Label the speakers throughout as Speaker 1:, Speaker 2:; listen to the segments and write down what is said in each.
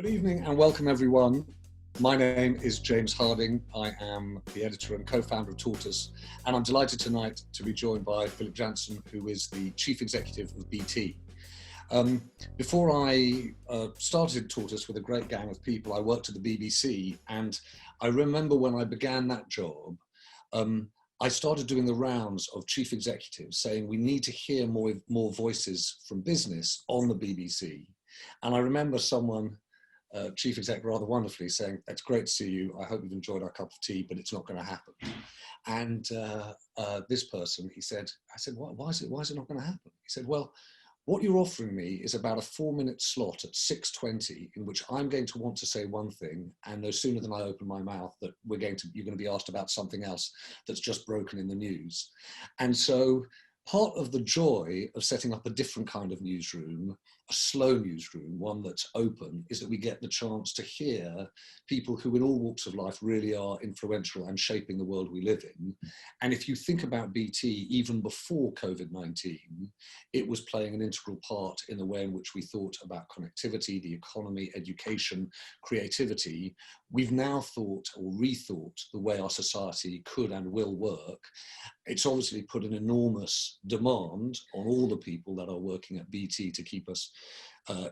Speaker 1: Good evening and welcome everyone. My name is James Harding. I am the editor and co-founder of Tortoise, and I'm delighted tonight to be joined by Philip Jansen, who is the Chief Executive of BT. Before I started Tortoise with a great gang of people, I worked at the BBC, and I remember when I began that job, I started doing the rounds of chief executives saying we need to hear more voices from business on the BBC. And I remember someone, chief exec rather wonderfully, saying, "It's great to see you. I hope you've enjoyed our cup of tea, but it's not going to happen." And this person, I said, why is it not going to happen? He said, "Well, what you're offering me is about a 4-minute slot at 6:20 in which I'm going to want to say one thing, and no sooner than I open my mouth that you're going to be asked about something else that's just broken in the news." And so part of the joy of setting up a different kind of newsroom, a slow newsroom, one that's open, is that we get the chance to hear people who in all walks of life really are influential and shaping the world we live in. And if you think about BT, even before COVID-19, it was playing an integral part in the way in which we thought about connectivity, the economy, education, creativity. We've now thought or rethought the way our society could and will work. It's obviously put an enormous demand on all the people that are working at BT to keep us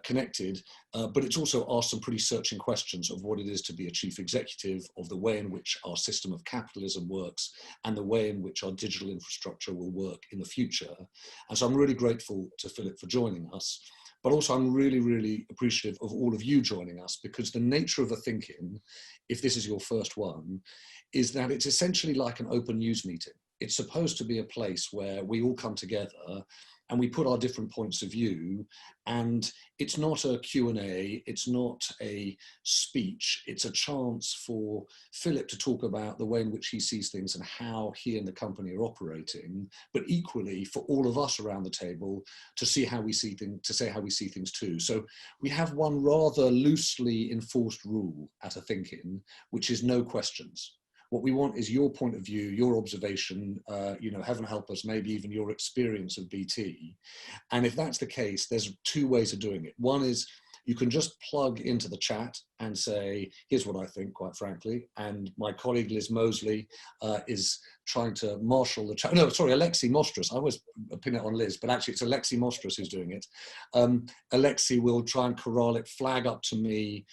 Speaker 1: connected, but it's also asked some pretty searching questions of what it is to be a chief executive, of the way in which our system of capitalism works, and the way in which our digital infrastructure will work in the future. And so I'm really grateful to Philip for joining us, but also I'm really, really appreciative of all of you joining us, because the nature of the thinking, if this is your first one, is that it's essentially like an open news meeting. It's supposed to be a place where we all come together and we put our different points of view, and it's not a Q&A, it's not a speech, it's a chance for Philip to talk about the way in which he sees things and how he and the company are operating, but equally for all of us around the table to see how we see things, to say how we see things too. So we have one rather loosely enforced rule at A Thinking, which is no questions. What we want is your point of view, your observation, heaven help us, maybe even your experience of BT. And if that's the case, there's two ways of doing it. One is you can just plug into the chat and say, here's what I think, quite frankly. And my colleague Liz Mosley is trying to marshal the chat. No, sorry, Alexi Mostras. I always pin it on Liz, but actually it's Alexi Mostras who's doing it. Alexi will try and corral it, flag up to me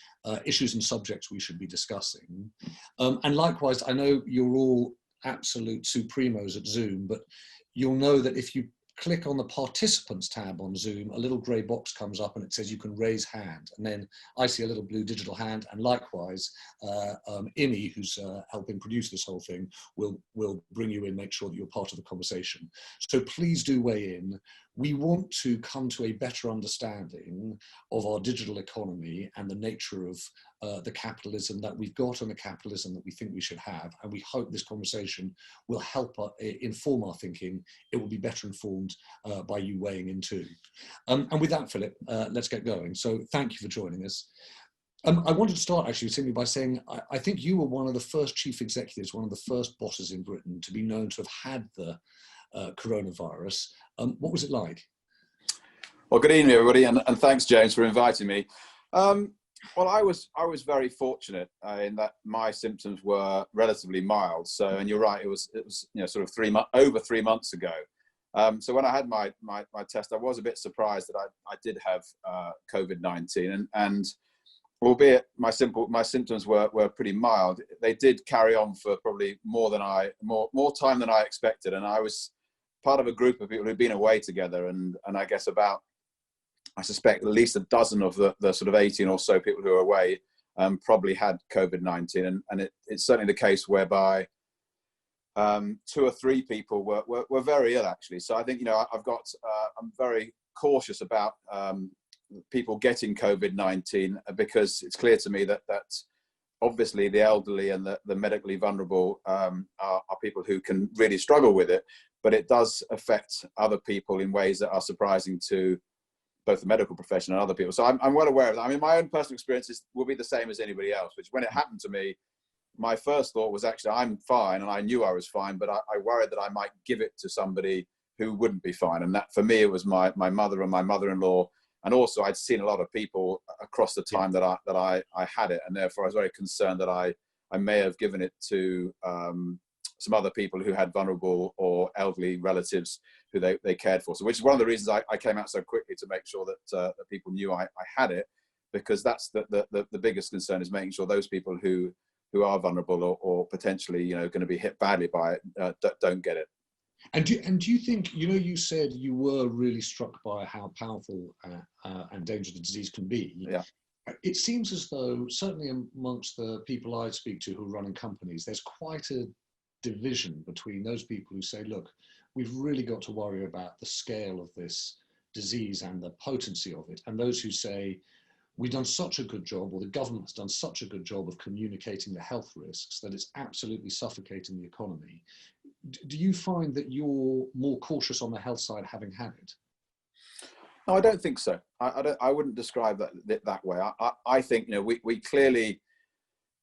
Speaker 1: issues and subjects we should be discussing. And likewise, I know you're all absolute supremos at Zoom, but you'll know that if you click on the participants tab on Zoom, a little grey box comes up and it says you can raise hand. And then I see a little blue digital hand, and likewise, Imi, who's helping produce this whole thing, will bring you in, make sure that you're part of the conversation. So please do weigh in. We want to come to a better understanding of our digital economy and the nature of the capitalism that we've got and the capitalism that we think we should have. And we hope this conversation will help inform our thinking. It will be better informed by you weighing in too. And with that, Philip, let's get going. So thank you for joining us. I wanted to start actually simply by saying, I think you were one of the first chief executives, one of the first bosses in Britain to be known to have had the coronavirus. What was it like?
Speaker 2: Well, good evening, everybody, and thanks, James, for inviting me. Well, I was very fortunate in that my symptoms were relatively mild. So, and you're right, it was sort of over 3 months ago. So when I had my test, I was a bit surprised that I did have COVID-19, and albeit my symptoms were pretty mild, they did carry on for probably more time than I expected, and I was part of a group of people who'd been away together, and I guess I suspect at least a dozen of the sort of 18 or so people who were away probably had COVID-19, and it's certainly the case whereby 2 or 3 people were very ill, actually. So I think, I'm very cautious about people getting COVID-19, because it's clear to me that obviously the elderly and the medically vulnerable are people who can really struggle with it, but it does affect other people in ways that are surprising to both the medical profession and other people. So I'm well aware of that. I mean, my own personal experiences will be the same as anybody else, which when it happened to me, my first thought was actually, I'm fine, and I knew I was fine, but I worried that I might give it to somebody who wouldn't be fine. And that, for me, it was my mother and my mother-in-law, And also I'd seen a lot of people across the time that I had it, and therefore I was very concerned that I may have given it to some other people who had vulnerable or elderly relatives who they cared for. So, which is one of the reasons I came out so quickly, to make sure that people knew I had it, because that's the biggest concern, is making sure those people who are vulnerable or potentially going to be hit badly by it don't get it.
Speaker 1: And do you think, you said you were really struck by how powerful and dangerous the disease can be.
Speaker 2: Yeah.
Speaker 1: It seems as though, certainly amongst the people I speak to who are running companies, there's quite a division between those people who say, look, we've really got to worry about the scale of this disease and the potency of it, and those who say, we've done such a good job, or the government has done such a good job of communicating the health risks that it's absolutely suffocating the economy. Do you find that you're more cautious on the health side, having had it?
Speaker 2: No, I don't think so. I wouldn't describe that way. I think we clearly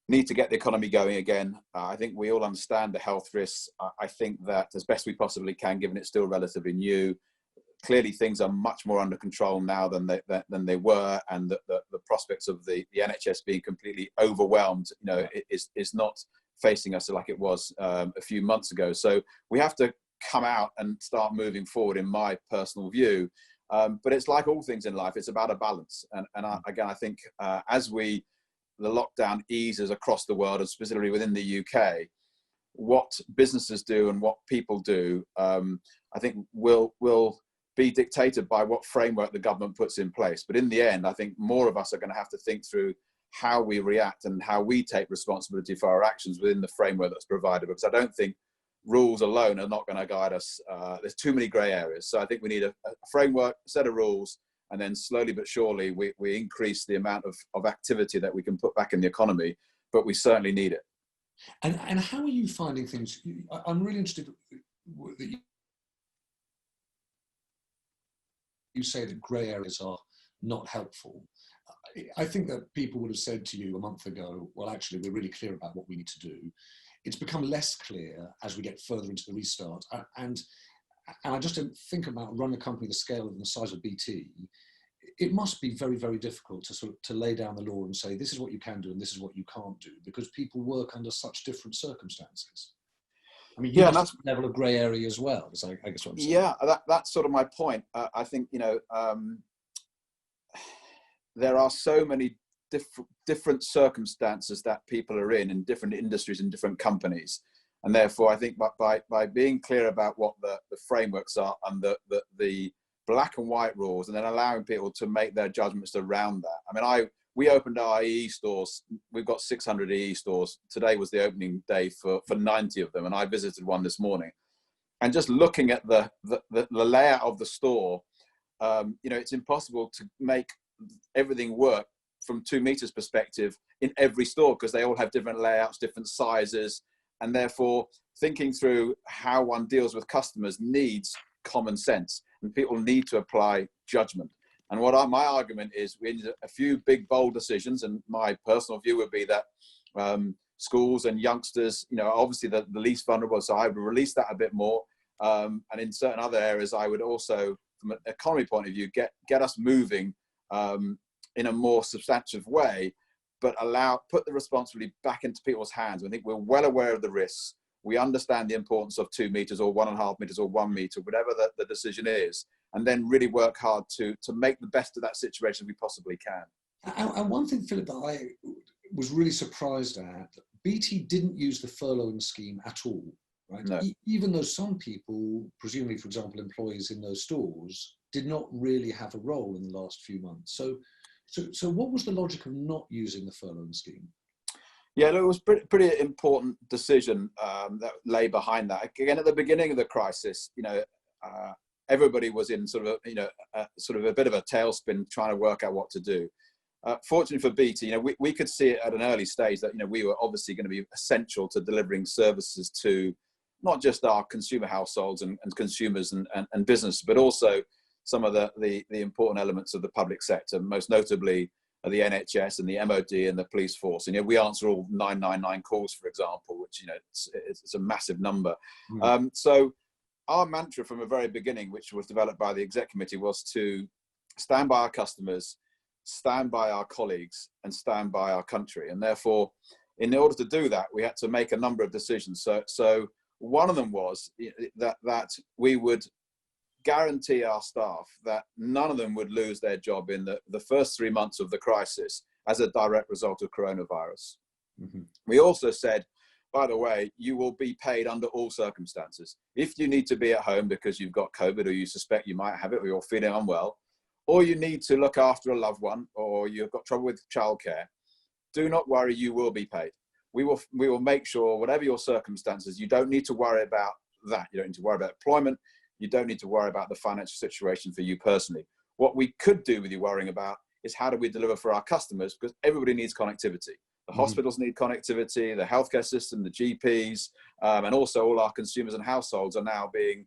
Speaker 2: need to get the economy going again. I think we all understand the health risks. I think that as best we possibly can, given it's still relatively new, clearly things are much more under control now than they were, and the prospects of the NHS being completely overwhelmed, is not facing us like it was a few months ago. So we have to come out and start moving forward, in my personal view. But it's like all things in life, it's about a balance. And I think as the lockdown eases across the world, and specifically within the UK, what businesses do and what people do, I think will be dictated by what framework the government puts in place. But in the end, I think more of us are going to have to think through how we react and how we take responsibility for our actions within the framework that's provided, because I don't think rules alone are not going to guide us. There's too many grey areas. So I think we need a framework, a set of rules, and then slowly but surely we increase the amount of activity that we can put back in the economy, but we certainly need it.
Speaker 1: And how are you finding things? I'm really interested that you say that grey areas are not helpful. I think that people would have said to you a month ago, well, actually, we're really clear about what we need to do. It's become less clear as we get further into the restart. And I just don't think about running a company the scale and the size of BT. It must be very, very difficult to lay down the law and say, this is what you can do and this is what you can't do, because people work under such different circumstances. I mean, that's a level of grey area as well, is I guess what I'm saying.
Speaker 2: Yeah, that's sort of my point. I think, there are so many different circumstances that people are in different industries and different companies. And therefore, I think by being clear about what the frameworks are and the black and white rules, and then allowing people to make their judgments around that. I mean, we opened our EE stores. We've got 600 EE stores. Today was the opening day for 90 of them, and I visited one this morning. And just looking at the layout of the store, it's impossible to make everything work from 2 meters perspective in every store, because they all have different layouts, different sizes, and therefore thinking through how one deals with customers needs common sense, and people need to apply judgment. And my argument is, we need a few big, bold decisions, and my personal view would be that schools and youngsters, obviously the least vulnerable, so I would release that a bit more. And in certain other areas, I would also, from an economy point of view, get us moving in a more substantive way, but put the responsibility back into people's hands. I think we're well aware of the risks. We understand the importance of 2 meters or 1.5 meters or 1 meter, whatever the decision is, and then really work hard to make the best of that situation we possibly can.
Speaker 1: And one thing, Philip, that I was really surprised at, BT didn't use the furloughing scheme at all, right?
Speaker 2: No.
Speaker 1: Even though some people, presumably, for example, employees in those stores, did not really have a role in the last few months. So what was the logic of not using the furloughing scheme?
Speaker 2: Yeah, it was pretty important decision that lay behind that. Again, at the beginning of the crisis, everybody was in sort of a bit of a tailspin, trying to work out what to do. Fortunately for BT, we could see it at an early stage that we were obviously going to be essential to delivering services to not just our consumer households and consumers and business, but also some of the important elements of the public sector, most notably the NHS and the MOD and the police force. And we answer all 999 calls, for example, which it's a massive number. So our mantra from the very beginning, which was developed by the exec committee, was to stand by our customers, stand by our colleagues, and stand by our country. And therefore, in order to do that, we had to make a number of decisions. So one of them was that we would guarantee our staff that none of them would lose their job in the first 3 months of the crisis as a direct result of coronavirus. Mm-hmm. We also said, by the way, you will be paid under all circumstances. If you need to be at home because you've got COVID, or you suspect you might have it, or you're feeling unwell, or you need to look after a loved one, or you've got trouble with childcare, do not worry, you will be paid. We will make sure, whatever your circumstances, you don't need to worry about that. You don't need to worry about employment. You don't need to worry about the financial situation for you personally. What we could do with you worrying about is how do we deliver for our customers, because everybody needs connectivity. The hospitals need connectivity, the healthcare system, the GPs, and also all our consumers and households are now being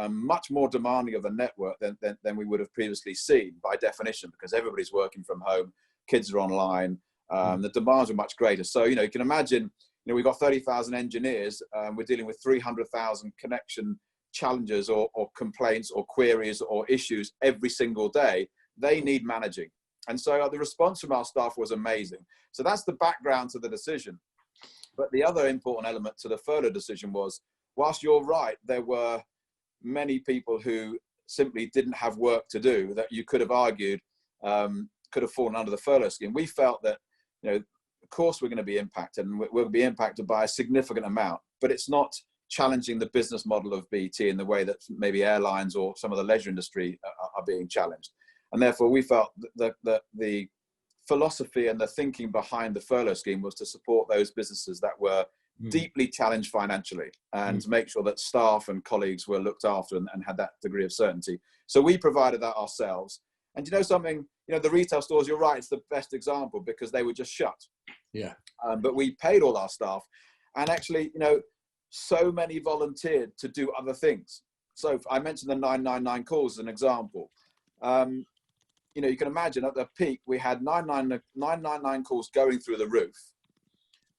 Speaker 2: much more demanding of the network than we would have previously seen by definition, because everybody's working from home, kids are online, the demands are much greater. So, you can imagine, we've got 30,000 engineers, we're dealing with 300,000 connection challenges or complaints or queries or issues every single day. They need managing. And so the response from our staff was amazing. So that's the background to the decision. But the other important element to the furlough decision was, whilst you're right, there were many people who simply didn't have work to do that you could have argued could have fallen under the furlough scheme. We felt that, of course we're going to be impacted, and we'll be impacted by a significant amount, but it's not challenging the business model of BT in the way that maybe airlines or some of the leisure industry are being challenged. And therefore, we felt that the philosophy and the thinking behind the furlough scheme was to support those businesses that were deeply challenged financially, and to make sure that staff and colleagues were looked after and had that degree of certainty. So we provided that ourselves. And something, the retail stores, you're right, it's the best example because they were just shut.
Speaker 1: Yeah.
Speaker 2: But we paid all our staff, and actually, so many volunteered to do other things. So I mentioned the 999 calls as an example. You can imagine at the peak, we had 999 calls going through the roof,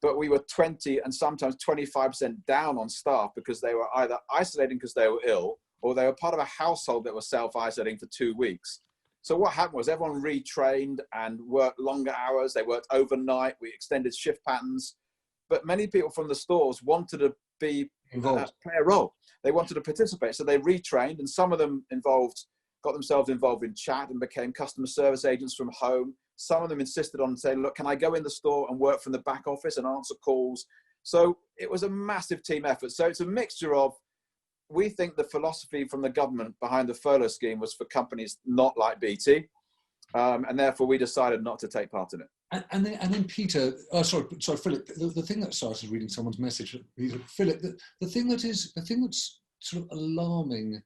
Speaker 2: but we were 20 and sometimes 25% down on staff because they were either isolating because they were ill, or they were part of a household that was self-isolating for 2 weeks. So what happened was everyone retrained and worked longer hours. They worked overnight. We extended shift patterns, but many people from the stores wanted to be involved, play a role. They wanted to participate. So they retrained, and some of them got themselves involved in chat and became customer service agents from home. Some of them insisted on saying, look, can I go in the store and work from the back office and answer calls? So it was a massive team effort. So it's a mixture of, we think the philosophy from the government behind the furlough scheme was for companies not like BT. And therefore we decided not to take part in it.
Speaker 1: And then Peter, sorry, Philip, the thing that started reading someone's message, Philip, the thing that's sort of alarming,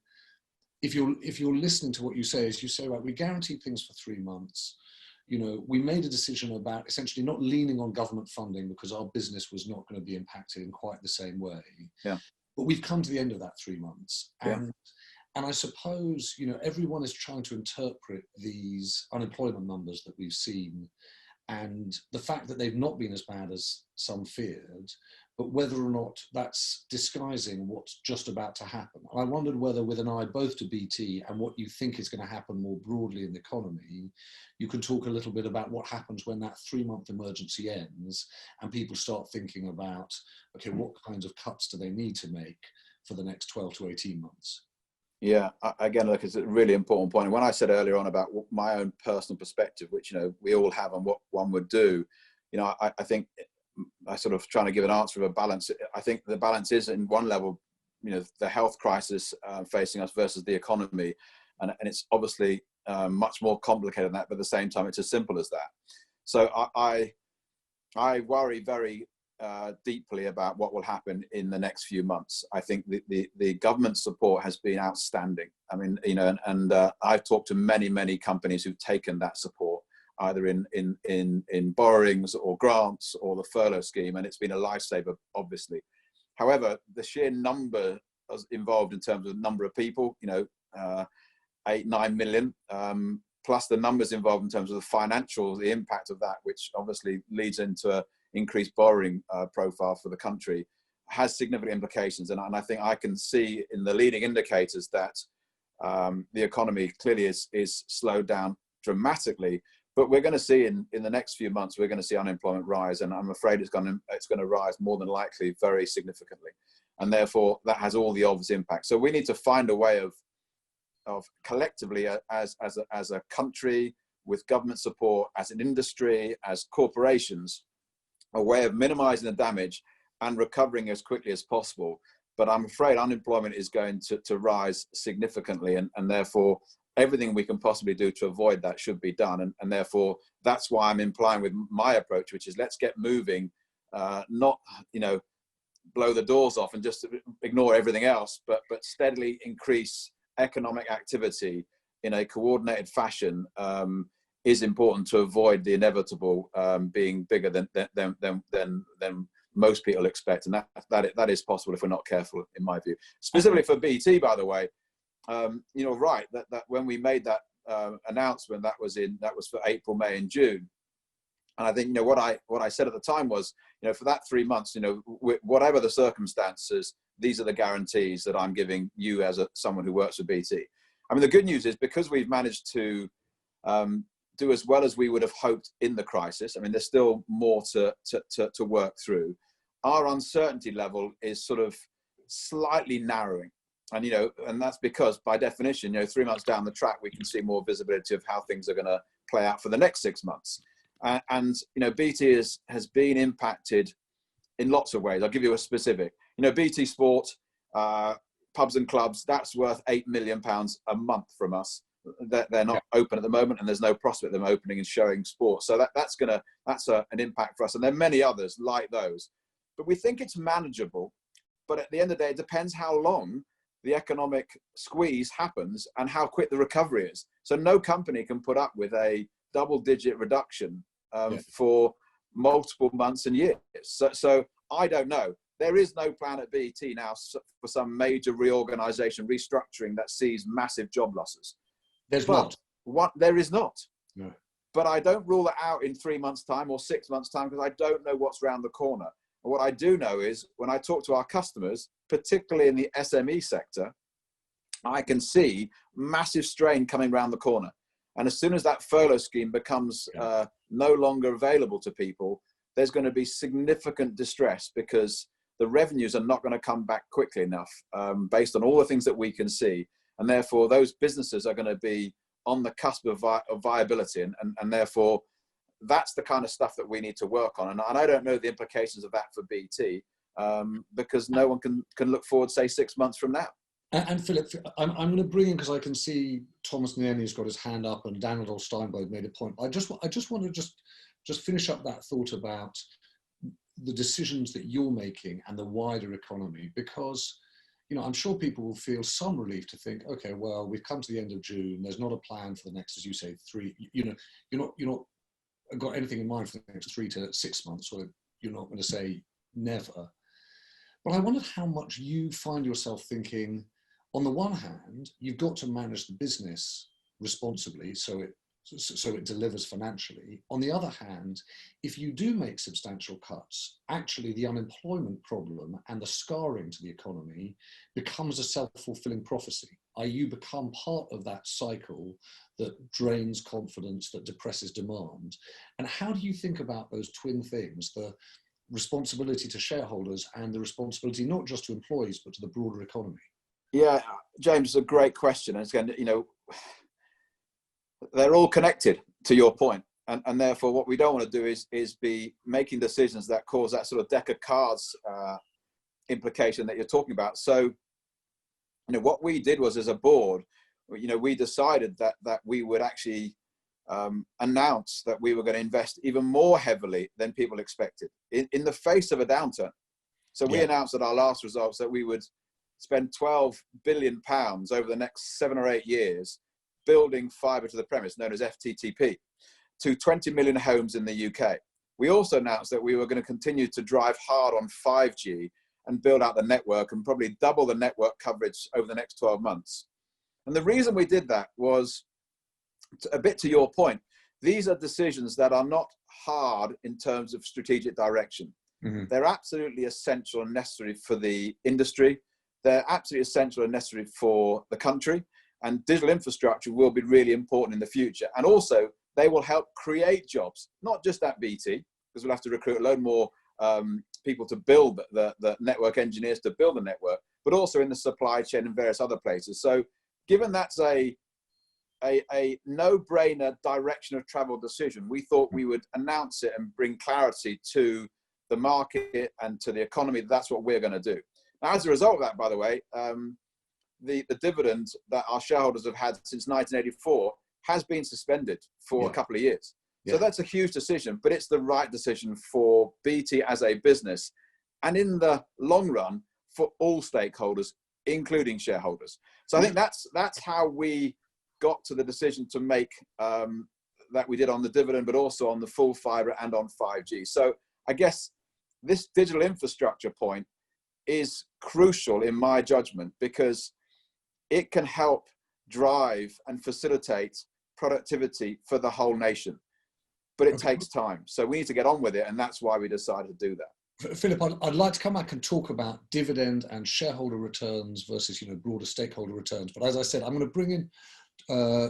Speaker 1: if you're listening to what you say, is you say, right, we guaranteed things for 3 months. We made a decision about essentially not leaning on government funding because our business was not going to be impacted in quite the same way.
Speaker 2: Yeah.
Speaker 1: But we've come to the end of that 3 months.
Speaker 2: Yeah.
Speaker 1: And I suppose, everyone is trying to interpret these unemployment numbers that we've seen, and the fact that they've not been as bad as some feared, but whether or not that's disguising what's just about to happen. I wondered whether, with an eye both to BT and what you think is going to happen more broadly in the economy, you can talk a little bit about what happens when that 3-month emergency ends and people start thinking about, okay, what kinds of cuts do they need to make for the next 12 to 18 months?
Speaker 2: Yeah, again, look, it's a really important point. And when I said earlier on about my own personal perspective, which, we all have on what one would do, I think I sort of trying to give an answer of a balance. I think the balance is, in one level, the health crisis facing us versus the economy. And it's obviously much more complicated than that, but at the same time, it's as simple as that. So I worry very deeply about what will happen in the next few months. I think the government support has been outstanding. I mean, and I've talked to many companies who've taken that support, either in borrowings or grants or the furlough scheme, and it's been a lifesaver, obviously. However, the sheer number involved in terms of the number of people, 8-9 million, plus the numbers involved in terms of the impact of that, which obviously leads into increased borrowing profile for the country, has significant implications. And I think I can see in the leading indicators that The economy clearly is slowed down dramatically, but we're going to see in the next few months, we're going to see unemployment rise, and I'm afraid it's going to rise more than likely very significantly, and therefore that has all the obvious impacts. So we need to find a way of collectively as a country, with government support, as an industry, as corporations, a way of minimizing the damage and recovering as quickly as possible. But I'm afraid unemployment is going to rise significantly, and therefore everything we can possibly do to avoid that should be done. And therefore that's why I'm implying with my approach, which is let's get moving, not, blow the doors off and just ignore everything else, but steadily increase economic activity in a coordinated fashion is important to avoid the inevitable being bigger than most people expect, and that is possible if we're not careful, in my view. Specifically for BT, by the way, right, that when we made that announcement, that was for April, May, and June, and I think what I said at the time was, for that 3 months, whatever the circumstances, these are the guarantees that I'm giving you as someone who works for BT. I mean, the good news is, because we've managed to do as well as we would have hoped in the crisis. I mean, there's still more to work through. Our uncertainty level is sort of slightly narrowing. And, and that's because by definition, 3 months down the track, we can see more visibility of how things are going to play out for the next 6 months. And BT has been impacted in lots of ways. I'll give you a specific, BT Sport, pubs and clubs, that's worth £8 million a month from us. They're not open at the moment, and there's no prospect of them opening and showing sport. So that's an impact for us. And there are many others like those, but we think it's manageable. But at the end of the day, it depends how long the economic squeeze happens and how quick the recovery is. So no company can put up with a double-digit reduction for multiple months and years. So I don't know. There is no plan at BT now for some major reorganization, restructuring that sees massive job losses. There is not. No. But I don't rule that out in 3 months' time or 6 months' time, because I don't know what's around the corner. And what I do know is, when I talk to our customers, particularly in the SME sector, I can see massive strain coming around the corner. And as soon as that furlough scheme becomes no longer available to people, there's going to be significant distress, because the revenues are not going to come back quickly enough based on all the things that we can see. And therefore, those businesses are going to be on the cusp of viability. And therefore, that's the kind of stuff that we need to work on. And I don't know the implications of that for BT, because no one can look forward, say, 6 months from now.
Speaker 1: And Philip, I'm going to bring in, because I can see Thomas Nieni's got his hand up, and Daniel Steinberg made a point. I just want to just finish up that thought about the decisions that you're making and the wider economy, because I'm sure people will feel some relief to think, okay, well, we've come to the end of June. There's not a plan for the next, as you say, you're not got anything in mind for the next 3 to 6 months, or you're not going to say never. But I wondered how much you find yourself thinking, on the one hand, you've got to manage the business responsibly so it delivers financially. On the other hand, if you do make substantial cuts, actually the unemployment problem and the scarring to the economy becomes a self-fulfilling prophecy. You become part of that cycle that drains confidence, that depresses demand. And how do you think about those twin things, the responsibility to shareholders and the responsibility not just to employees, but to the broader economy?
Speaker 2: Yeah, James, it's a great question. And again, they're all connected, to your point. And therefore, what we don't want to do is be making decisions that cause that sort of deck of cards implication that you're talking about. So, what we did was, as a board, we decided that we would actually announce that we were going to invest even more heavily than people expected in the face of a downturn. So we announced at our last results that we would spend £12 billion over the next 7 or 8 years building fibre to the premise, known as FTTP, to 20 million homes in the UK. We also announced that we were going to continue to drive hard on 5G and build out the network, and probably double the network coverage over the next 12 months. And the reason we did that was, a bit to your point, these are decisions that are not hard in terms of strategic direction. Mm-hmm. They're absolutely essential and necessary for the industry. They're absolutely essential and necessary for the country. and digital infrastructure will be really important in the future. And also, they will help create jobs, not just at BT, because we'll have to recruit a load more people to build the network engineers to build the network, but also in the supply chain and various other places. So given that's a no-brainer direction of travel decision, we thought we would announce it and bring clarity to the market and to the economy. That's what we're going to do. Now, as a result of that, by the way, the dividend that our shareholders have had since 1984 has been suspended for a couple of years. So that's a huge decision, but it's the right decision for BT as a business, and in the long run for all stakeholders, including shareholders. So I think that's how we got to the decision to make that we did on the dividend, but also on the full fibre and on 5G. So I guess this digital infrastructure point is crucial in my judgment, because it can help drive and facilitate productivity for the whole nation. But it takes time. So we need to get on with it. And that's why we decided to do that.
Speaker 1: Philip, I'd like to come back and talk about dividend and shareholder returns versus, broader stakeholder returns. But as I said, I'm going to bring in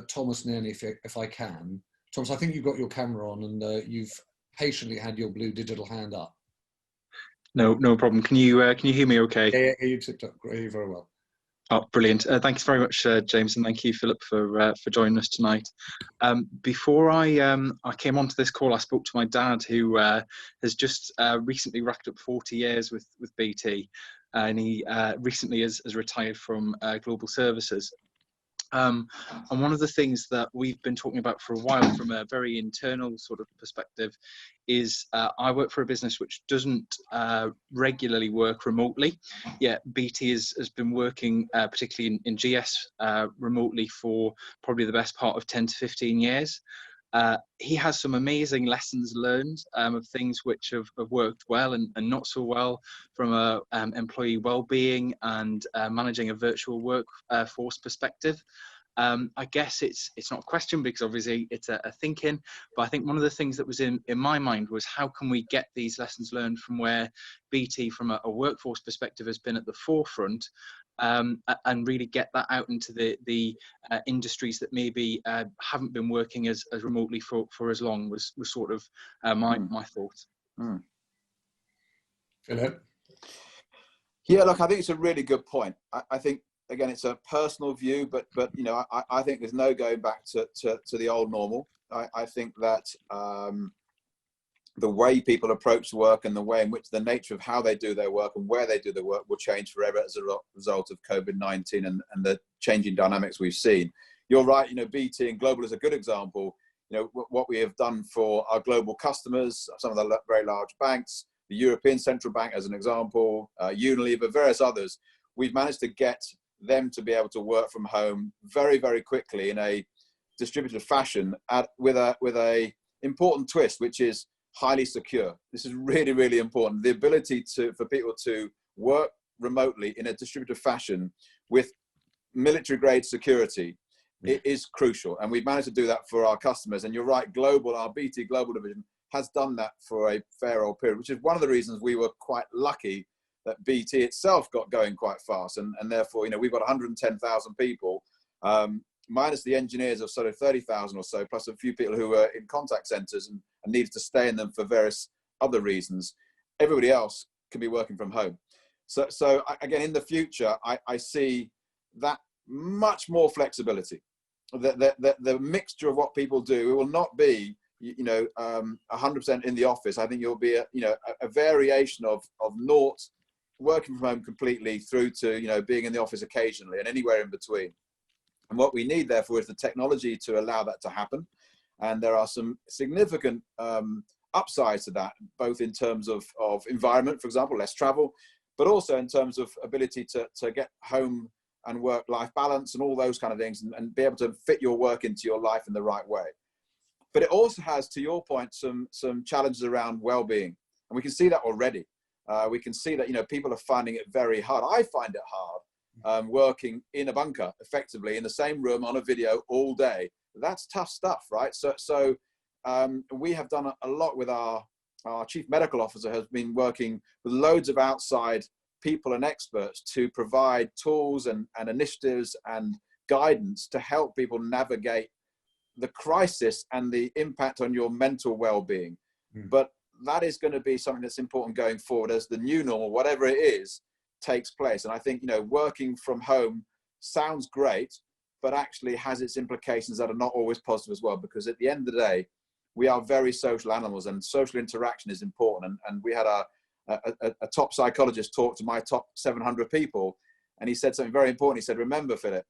Speaker 1: Thomas Nairney if I can. Thomas, I think you've got your camera on and you've patiently had your blue digital hand up.
Speaker 3: No problem. Can you hear me okay?
Speaker 1: Yeah, you tipped up very well.
Speaker 3: Oh, brilliant. Thanks very much, James, and thank you, Philip, for joining us tonight. Before I came onto this call, I spoke to my dad, who has just recently racked up 40 years with BT, and he recently has retired from Global Services. And one of the things that we've been talking about for a while from a very internal sort of perspective is I work for a business which doesn't regularly work remotely. Yet BT has been working, particularly in GS, remotely for probably the best part of 10 to 15 years. He has some amazing lessons learned of things which have worked well and not so well from a employee well-being and managing a virtual workforce perspective. I guess it's not a question, because obviously it's a thinking, but I think one of the things that was in my mind was, how can we get these lessons learned from where BT from a workforce perspective has been at the forefront, and really get that out into the industries that maybe haven't been working as remotely for as long, was sort of my thought.
Speaker 1: Philip?
Speaker 2: Yeah, look, I think it's a really good point. I think, again, it's a personal view, but I think there's no going back to the old normal. I think that the way people approach work and the way in which the nature of how they do their work and where they do their work will change forever as a result of COVID-19 and the changing dynamics we've seen. You're right, BT and Global is a good example. What we have done for our global customers, some of the very large banks, the European Central Bank as an example, Unilever, various others, we've managed to get them to be able to work from home very, very quickly in a distributed fashion with a important twist, which is highly secure. This is really, really important. The ability for people to work remotely in a distributed fashion with military grade security is crucial. And we've managed to do that for our customers. And you're right, Global, our BT Global division, has done that for a fair old period, which is one of the reasons we were quite lucky that BT itself got going quite fast. And therefore, we've got 110,000 people, minus the engineers of sort of 30,000 or so, plus a few people who were in contact centers and needed to stay in them for various other reasons. Everybody else can be working from home. So again, in the future, I see that much more flexibility. The mixture of what people do, it will not be 100% in the office. I think you'll be a variation of naught, working from home completely, through to being in the office occasionally and anywhere in between. And what we need, therefore, is the technology to allow that to happen. And there are some significant upsides to that, both in terms of environment, for example, less travel, but also in terms of ability to get home and work-life balance and all those kind of things, and be able to fit your work into your life in the right way. But it also has, to your point, some challenges around well-being. And we can see that already. We can see that, people are finding it very hard. I find it hard working in a bunker, effectively, in the same room on a video all day. That's tough stuff, right? So we have done a lot with our chief medical officer, has been working with loads of outside people and experts to provide tools and initiatives and guidance to help people navigate the crisis and the impact on your mental well-being. But that is going to be something that's important going forward as the new normal, whatever it is, takes place. And I think, working from home sounds great, but actually has its implications that are not always positive as well, because at the end of the day, we are very social animals and social interaction is important. And we had a top psychologist talk to my top 700 people, and he said something very important. He said, remember, Philip,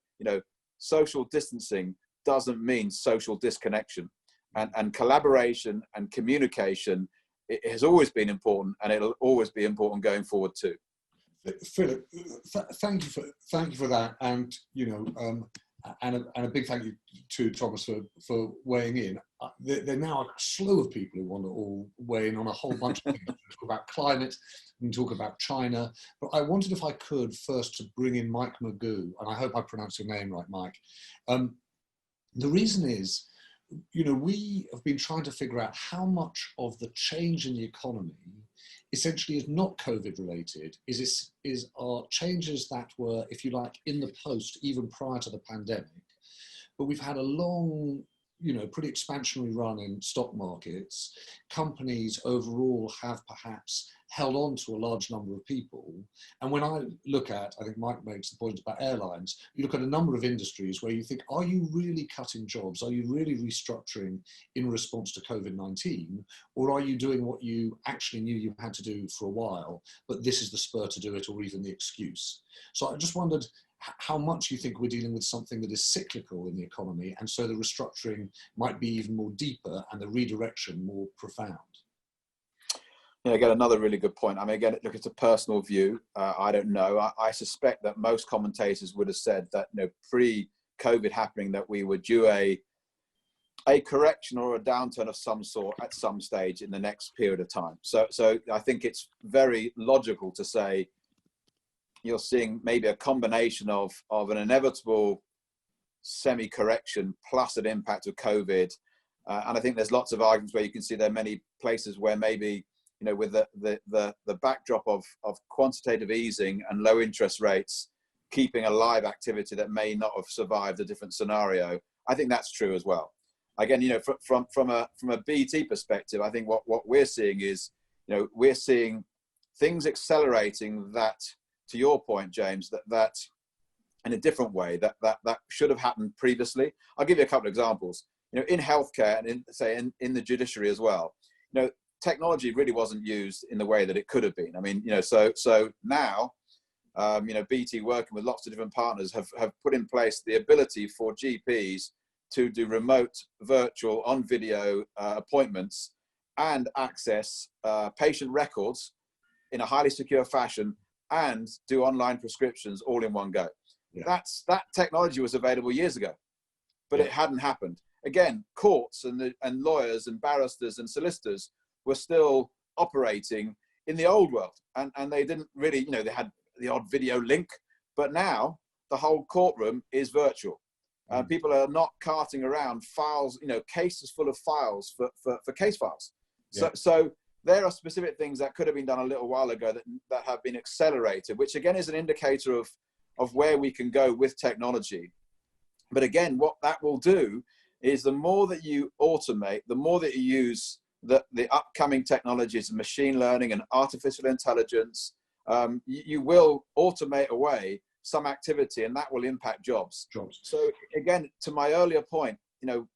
Speaker 2: social distancing doesn't mean social disconnection, and collaboration and communication, it has always been important, and it'll always be important going forward too.
Speaker 1: Philip, thank you for that, and and a big thank you to Thomas for weighing in. There now are a slew of people who want to all weigh in on a whole bunch of things. We talk about climate, we talk about China, but I wanted, if I could, first to bring in Mike Magoo, and I hope I pronounced your name right, Mike. The reason is, we have been trying to figure out how much of the change in the economy essentially is not COVID related, are changes that were, if you like, in the post, even prior to the pandemic. But we've had a long, pretty expansionary run in stock markets. Companies overall have perhaps held on to a large number of people. And when I look at, I think Mike makes the point about airlines, you look at a number of industries where you think, are you really cutting jobs? Are you really restructuring in response to COVID-19? Or are you doing what you actually knew you had to do for a while, but this is the spur to do it, or even the excuse? So I just wondered how much you think we're dealing with something that is cyclical in the economy, and so the restructuring might be even more deeper and the redirection more profound.
Speaker 2: Yeah, again, another really good point. I mean, again, look, it's a personal view. I don't know. I suspect that most commentators would have said that, pre-COVID happening, that we were due a correction or a downturn of some sort at some stage in the next period of time. So I think it's very logical to say you're seeing maybe a combination of an inevitable semi-correction plus an impact of COVID. And I think there's lots of arguments where you can see there are many places where maybe, with the backdrop of quantitative easing and low interest rates, keeping alive activity that may not have survived a different scenario. I think that's true as well. Again, from a BT perspective, I think what we're seeing is, we're seeing things accelerating that, to your point, James, that in a different way that should have happened previously. I'll give you a couple of examples. In healthcare and in the judiciary as well, technology really wasn't used in the way that it could have been. I mean, so now, BT, working with lots of different partners, have put in place the ability for GPs to do remote, virtual, on video appointments and access patient records in a highly secure fashion and do online prescriptions all in one go. Yeah. That technology was available years ago, but it hadn't happened. Again, courts and lawyers and barristers and solicitors were still operating in the old world, and they didn't really, they had the odd video link, but now the whole courtroom is virtual. People are not carting around files, cases full of files for case files. Yeah. So there are specific things that could have been done a little while ago that have been accelerated, which again is an indicator of where we can go with technology. But again, what that will do is the more that you automate, the more that you use the upcoming technologies of machine learning and artificial intelligence, you will automate away some activity, and that will impact jobs. So again, to my earlier point,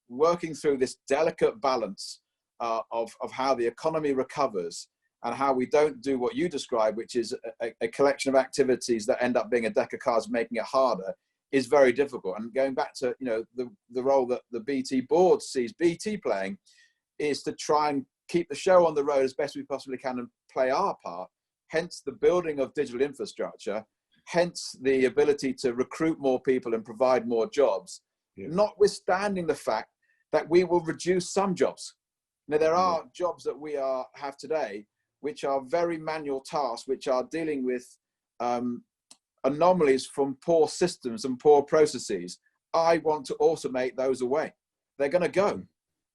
Speaker 2: working through this delicate balance of how the economy recovers and how we don't do what you described, which is a collection of activities that end up being a deck of cards, making it harder, is very difficult. And going back to the role that the BT board sees BT playing is to try and keep the show on the road as best we possibly can and play our part, hence the building of digital infrastructure, hence the ability to recruit more people and provide more jobs, notwithstanding the fact that we will reduce some jobs. Now, there are jobs that we have today which are very manual tasks, which are dealing with anomalies from poor systems and poor processes. I want to automate those away. They're going to go.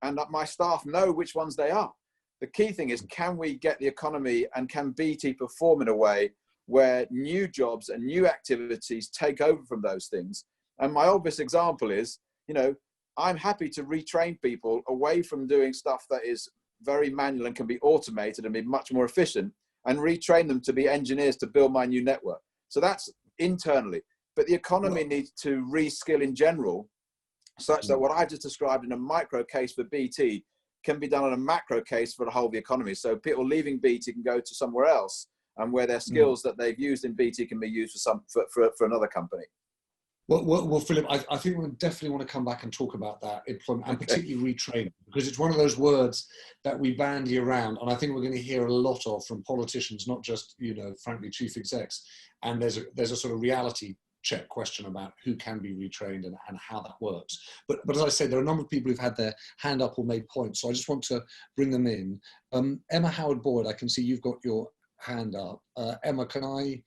Speaker 2: And my staff know which ones they are. The key thing is, can we get the economy and can BT perform in a way where new jobs and new activities take over from those things? And my obvious example is, you know, I'm happy to retrain people away from doing stuff that is very manual and can be automated and be much more efficient, and retrain them to be engineers to build my new network. So that's internally. But the economy needs to reskill in general, such that what I just described in a micro case for BT can be done on a macro case for the whole of the economy. So people leaving BT can go to somewhere else, and where their skills that they've used in BT can be used for another company.
Speaker 1: Well, Philip, I think we definitely want to come back and talk about that employment, and particularly retraining, because it's one of those words that we bandy around, and I think we're going to hear a lot of from politicians, not just, you know, frankly, chief execs. And there's a sort of reality check question about who can be retrained and how that works. But as I said, there are a number of people who've had their hand up or made points, so I just want to bring them in. Emma Howard-Boyd, I can see you've got your hand up. Emma, can I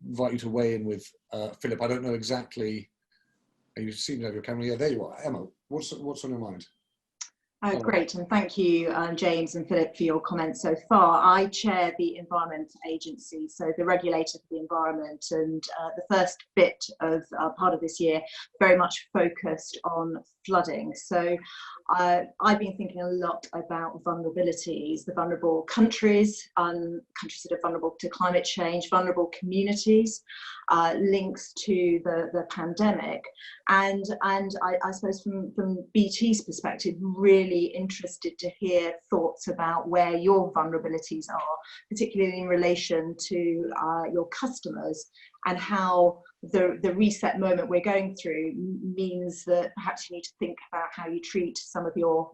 Speaker 1: invite you to weigh in with Philip? I don't know exactly. You seem to have your camera. Yeah, there you are. Emma, what's on your mind?
Speaker 4: Great, and thank you, James and Philip, for your comments so far. I chair the Environment Agency, so the regulator for the environment, and the first bit of part of this year very much focused on flooding. So I've been thinking a lot about vulnerabilities, the vulnerable countries, countries that are vulnerable to climate change, vulnerable communities, links to the pandemic, and I suppose from BT's perspective, really interested to hear thoughts about where your vulnerabilities are, particularly in relation to your customers, and how the reset moment we're going through means that perhaps you need to think about how you treat some of your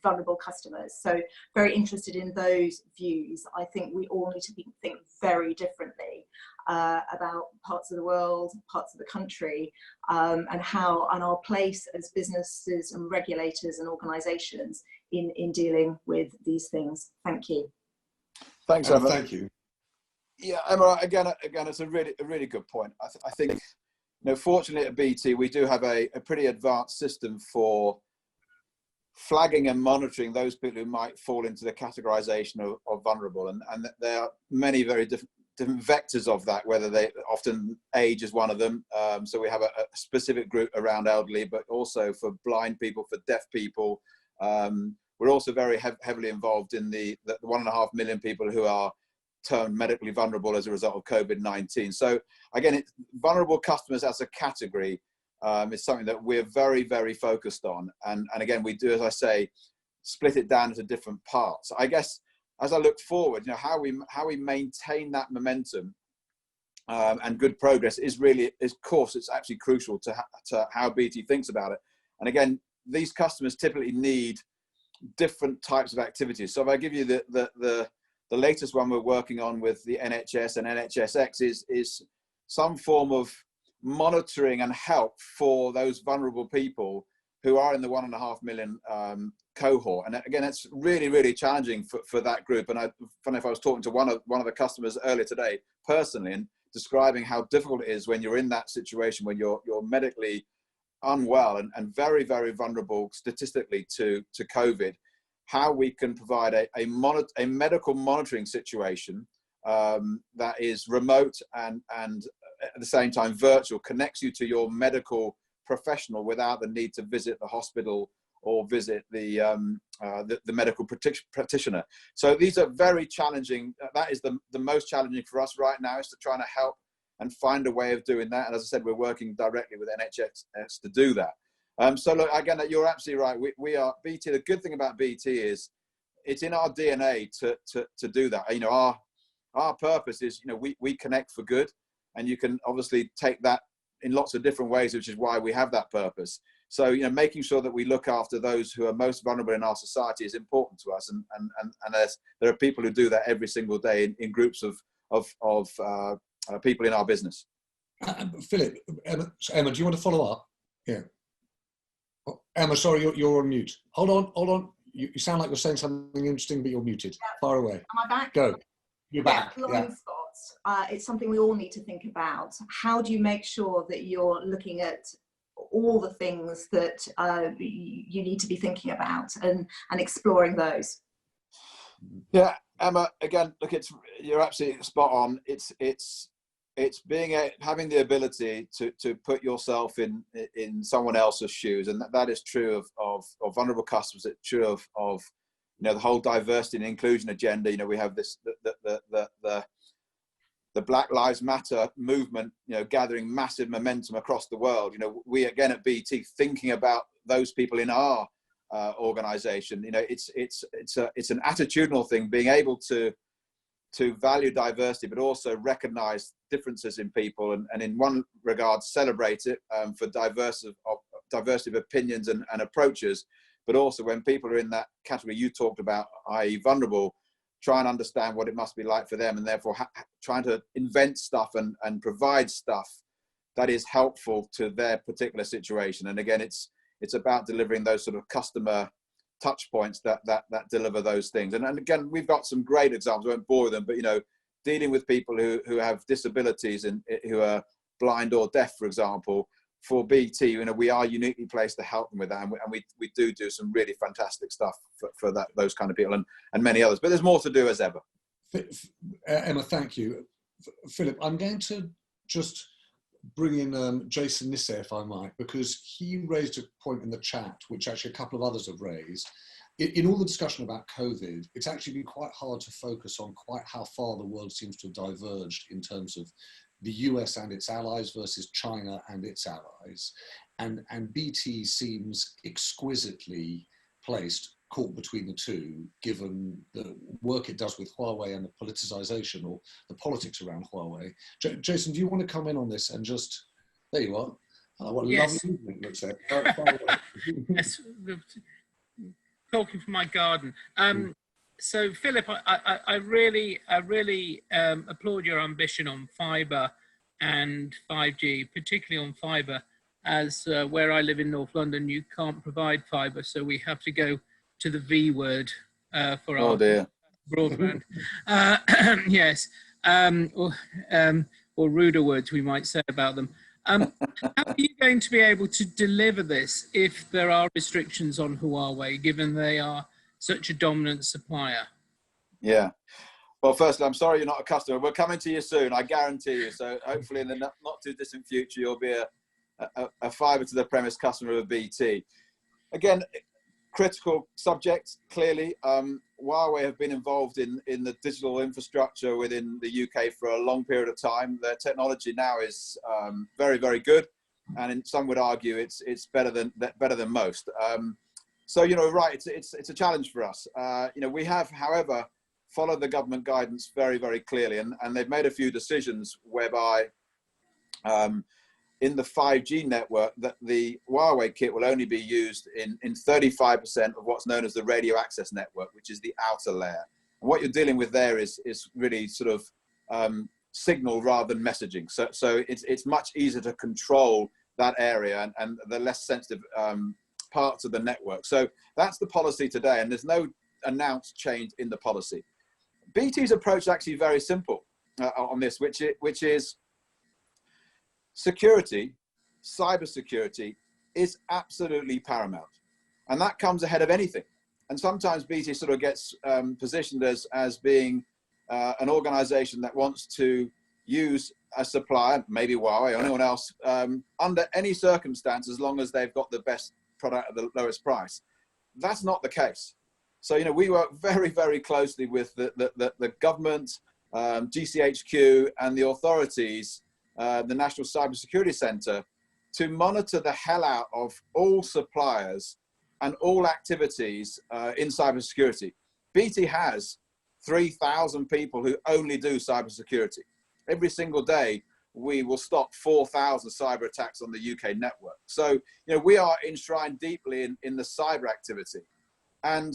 Speaker 4: vulnerable customers. So very interested in those views. I think we all need to think very differently about parts of the world, parts of the country, and our place as businesses and regulators and organisations in dealing with these things. Thank you.
Speaker 2: Thanks, Emma.
Speaker 1: Thank you.
Speaker 2: Yeah, Emma, again, it's a really good point. I think, you know, fortunately at BT, we do have a pretty advanced system for flagging and monitoring those people who might fall into the categorization of vulnerable. And there are many very different vectors of that, whether they often age is one of them. So we have a specific group around elderly, but also for blind people, for deaf people. We're also very heavily involved in the 1.5 million people who are termed medically vulnerable as a result of COVID-19. So again, vulnerable customers as a category is something that we're very, very focused on. And again, we do, as I say, split it down into different parts. I guess as I look forward, you know, how we maintain that momentum and good progress is of course, it's actually crucial to how BT thinks about it. And again, these customers typically need different types of activities. So if I give you the latest one we're working on with the NHS and NHSX is some form of monitoring and help for those vulnerable people who are in the 1.5 million cohort. And again, it's really, really challenging for that group. And I was talking to one of the customers earlier today personally, and describing how difficult it is when you're in that situation, when you're medically unwell and very, very vulnerable statistically to COVID, how we can provide a medical monitoring situation that is remote and at the same time virtual, connects you to your medical professional without the need to visit the hospital or visit the medical practitioner. So these are very challenging. That is the most challenging for us right now, is to try to help and find a way of doing that. And as I said, we're working directly with NHS to do that. So look, again, you're absolutely right. We are BT. The good thing about BT is it's in our DNA to do that. You know, our purpose is, you know, we connect for good, and you can obviously take that in lots of different ways, which is why we have that purpose. So, you know, making sure that we look after those who are most vulnerable in our society is important to us. And there are people who do that every single day in groups of people in our business.
Speaker 1: Philip, Emma, do you want to follow up? Yeah. Oh, Emma, sorry, you're on mute. Hold on. You sound like you're saying something interesting, but you're muted. Far away.
Speaker 4: Am I back?
Speaker 1: Go. You're back.
Speaker 4: Blind spots. It's something we all need to think about. How do you make sure that you're looking at all the things that you need to be thinking about and exploring those?
Speaker 2: Yeah, Emma, again, look, you're absolutely spot on. It's it's having the ability to put yourself in someone else's shoes, and that is true of vulnerable customers. It's true of the whole diversity and inclusion agenda. We have this the Black Lives Matter movement, gathering massive momentum across the world. We again at BT thinking about those people in our organization. It's an attitudinal thing, being able to value diversity, but also recognize differences in people, and in one regard celebrate it for diversity of opinions and approaches, but also when people are in that category you talked about, i.e. vulnerable, try and understand what it must be like for them, and therefore trying to invent stuff and provide stuff that is helpful to their particular situation. And again, it's about delivering those sort of customer touch points that deliver those things. And again, we've got some great examples. I won't bore them, but dealing with people who have disabilities and who are blind or deaf, for example, for BT, we are uniquely placed to help them with that, and we do some really fantastic stuff for those kind of people and many others. But there's more to do as ever.
Speaker 1: Emma, thank you. Philip, I'm going to just bring in Jason Nisse, if I might, because he raised a point in the chat, which actually a couple of others have raised. In all the discussion about COVID, it's actually been quite hard to focus on quite how far the world seems to have diverged in terms of the US and its allies versus China and its allies. And BT seems exquisitely placed, caught between the two, given the work it does with Huawei and the politicization or the politics around Huawei. Jason, do you want to come in on this and just, there you are. Oh, what a
Speaker 5: yes.
Speaker 1: lovely evening, looks like.
Speaker 5: Yes, talking from my garden. So Philip, I really applaud your ambition on fibre and 5G, particularly on fibre, as where I live in North London, you can't provide fibre, so we have to go to the V word for our broadband. Yes, or ruder words we might say about them. How are you going to be able to deliver this if there are restrictions on Huawei, given they are such a dominant supplier?
Speaker 2: Yeah. Well, firstly, I'm sorry you're not a customer. We're coming to you soon, I guarantee you. So hopefully in the not too distant future, you'll be a fibre to the premise customer of BT. Again, critical subject, clearly. Huawei have been involved in the digital infrastructure within the UK for a long period of time. Their technology now is very, very good, and some would argue it's better than most. So right, it's a challenge for us. We have, however, followed the government guidance very, very clearly, and they've made a few decisions whereby in the 5G network that the Huawei kit will only be used in 35% of what's known as the radio access network, which is the outer layer. And what you're dealing with there is really sort of signal rather than messaging. So it's much easier to control that area and the less sensitive parts of the network. So that's the policy today, and there's no announced change in the policy. BT's approach is actually very simple on this, which is security, cybersecurity is absolutely paramount, and that comes ahead of anything. And sometimes BT sort of gets positioned as being an organization that wants to use a supplier, maybe Huawei or anyone else, under any circumstance, as long as they've got the best product at the lowest price. That's not the case. So we work very, very closely with the government, GCHQ, and the authorities, the National Cybersecurity Centre, to monitor the hell out of all suppliers and all activities in cybersecurity. BT has 3,000 people who only do cybersecurity. Every single day, we will stop 4,000 cyber attacks on the UK network. So, we are enshrined deeply in the cyber activity. And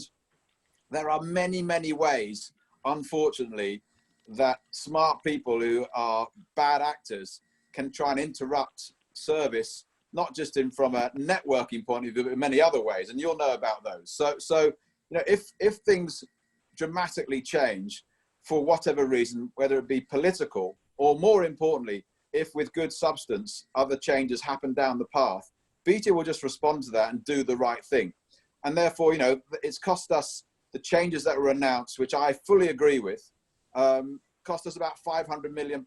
Speaker 2: there are many, many ways, unfortunately, that smart people who are bad actors can try and interrupt service, not just from a networking point of view, but in many other ways. And you'll know about those. So if things dramatically change for whatever reason, whether it be political or, more importantly, if with good substance other changes happen down the path, BT will just respond to that and do the right thing. And therefore, it's cost us the changes that were announced, which I fully agree with, cost us about £500 million.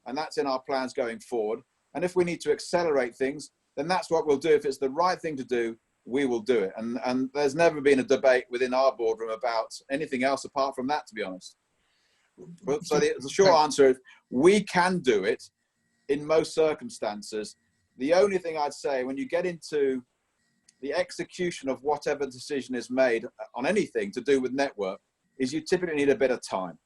Speaker 2: and that's in our plans going forward. And if we need to accelerate things, then that's what we'll do. If it's the right thing to do, we will do it. And there's never been a debate within our boardroom about anything else apart from that, to be honest. But, so the short answer is we can do it in most circumstances. The only thing I'd say, when you get into the execution of whatever decision is made on anything to do with network, is you typically need a bit of time.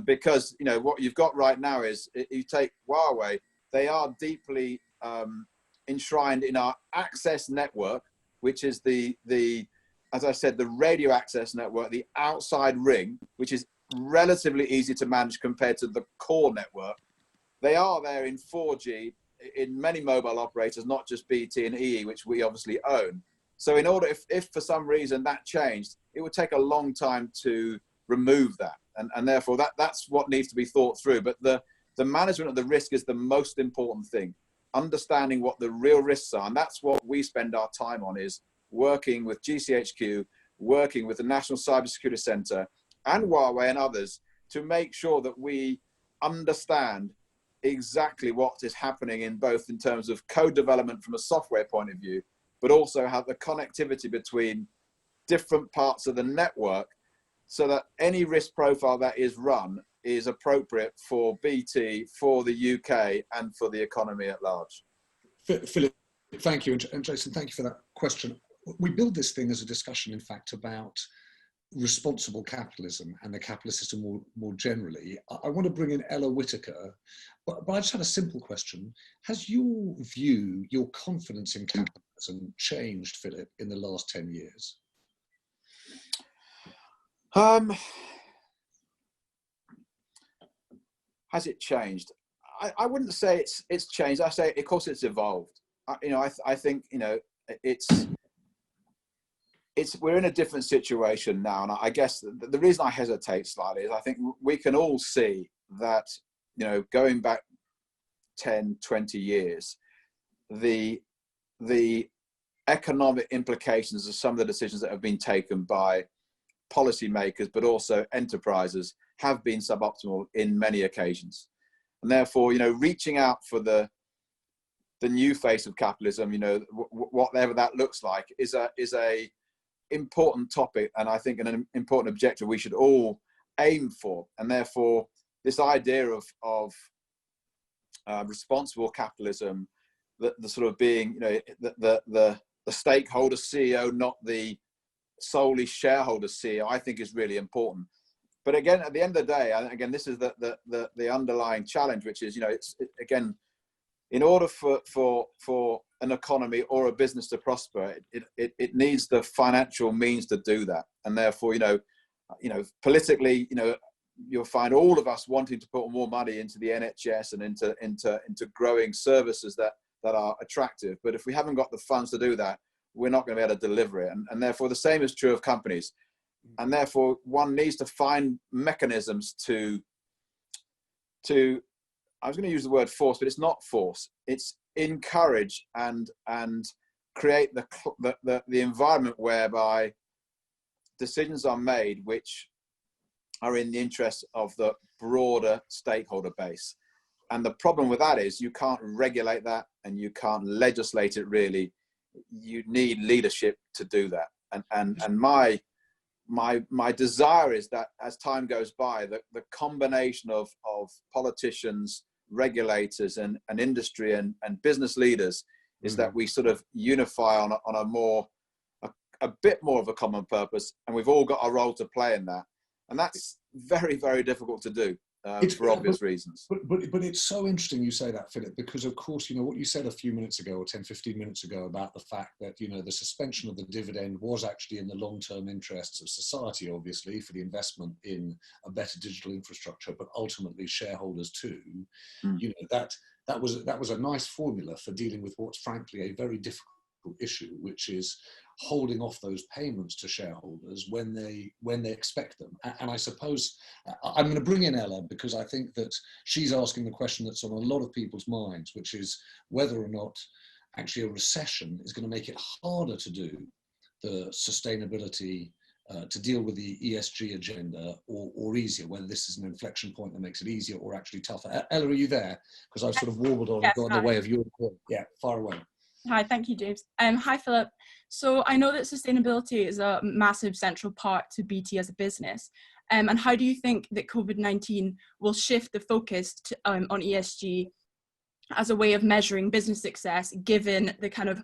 Speaker 2: Because, you know, what you've got right now is, you take Huawei, they are deeply enshrined in our access network, which is as I said, the radio access network, the outside ring, which is relatively easy to manage compared to the core network. They are there in 4G in many mobile operators, not just BT and EE, which we obviously own. So in order, if for some reason that changed, it would take a long time to remove that. And therefore that's what needs to be thought through. But the management of the risk is the most important thing. Understanding what the real risks are. And that's what we spend our time on, is working with GCHQ, working with the National Cybersecurity Centre and Huawei and others to make sure that we understand exactly what is happening in both in terms of code development from a software point of view, but also how the connectivity between different parts of the network, so that any risk profile that is run is appropriate for BT, for the UK, and for the economy at large.
Speaker 1: Philip, thank you. And Jason, thank you for that question. We build this thing as a discussion, in fact, about responsible capitalism and the capitalist system more generally. I want to bring in Ella Whitaker, but I just had a simple question. Has your view, your confidence in capitalism changed, Philip, in the last 10 years?
Speaker 2: Has it changed? I wouldn't say it's changed. I say, of course, it's evolved. I think, we're in a different situation now. And I guess the reason I hesitate slightly is I think we can all see that, going back 10, 20 years, the economic implications of some of the decisions that have been taken by policymakers, but also enterprises, have been suboptimal in many occasions. And therefore, reaching out for the new face of capitalism, whatever that looks like, is a important topic, and I think an important objective we should all aim for. And therefore, this idea of responsible capitalism, the sort of being, the stakeholder CEO, not the solely shareholder CEO, I think is really important. But again, at the end of the day, again, this is the underlying challenge, which is, again, in order for an economy or a business to prosper, it needs the financial means to do that. And therefore, politically, you'll find all of us wanting to put more money into the NHS and into growing services that are attractive. But if we haven't got the funds to do that, we're not going to be able to deliver it. And therefore, the same is true of companies. And therefore, one needs to find mechanisms to I was going to use the word force, but it's not force. It's encourage and create the environment whereby decisions are made which are in the interest of the broader stakeholder base. And the problem with that is you can't regulate that and you can't legislate it really. You need leadership to do that. And my desire is that as time goes by, the combination of politicians, regulators, and industry and business leaders is that we sort of unify on a bit more of a common purpose, and we've all got a role to play in that. And that's very, very difficult to do for obvious reasons.
Speaker 1: But it's so interesting you say that, Philip, because of course, what you said a few minutes ago, or 10, 15 minutes ago, about the fact that, the suspension of the dividend was actually in the long-term interests of society, obviously, for the investment in a better digital infrastructure, but ultimately shareholders too. That was a nice formula for dealing with what's frankly a very difficult issue, which is holding off those payments to shareholders when they expect them. And I suppose I'm going to bring in Ella, because I think that she's asking the question that's on a lot of people's minds, which is whether or not actually a recession is going to make it harder to do the sustainability to deal with the ESG agenda, or easier, whether this is an inflection point that makes it easier or actually tougher. Ella, are you there? Because I've sort of warbled on and got in the way of your point. Yeah, far away.
Speaker 6: Hi, thank you, James. Hi, Philip. So I know that sustainability is a massive central part to BT as a business. And how do you think that COVID-19 will shift the focus to, on ESG as a way of measuring business success, given the kind of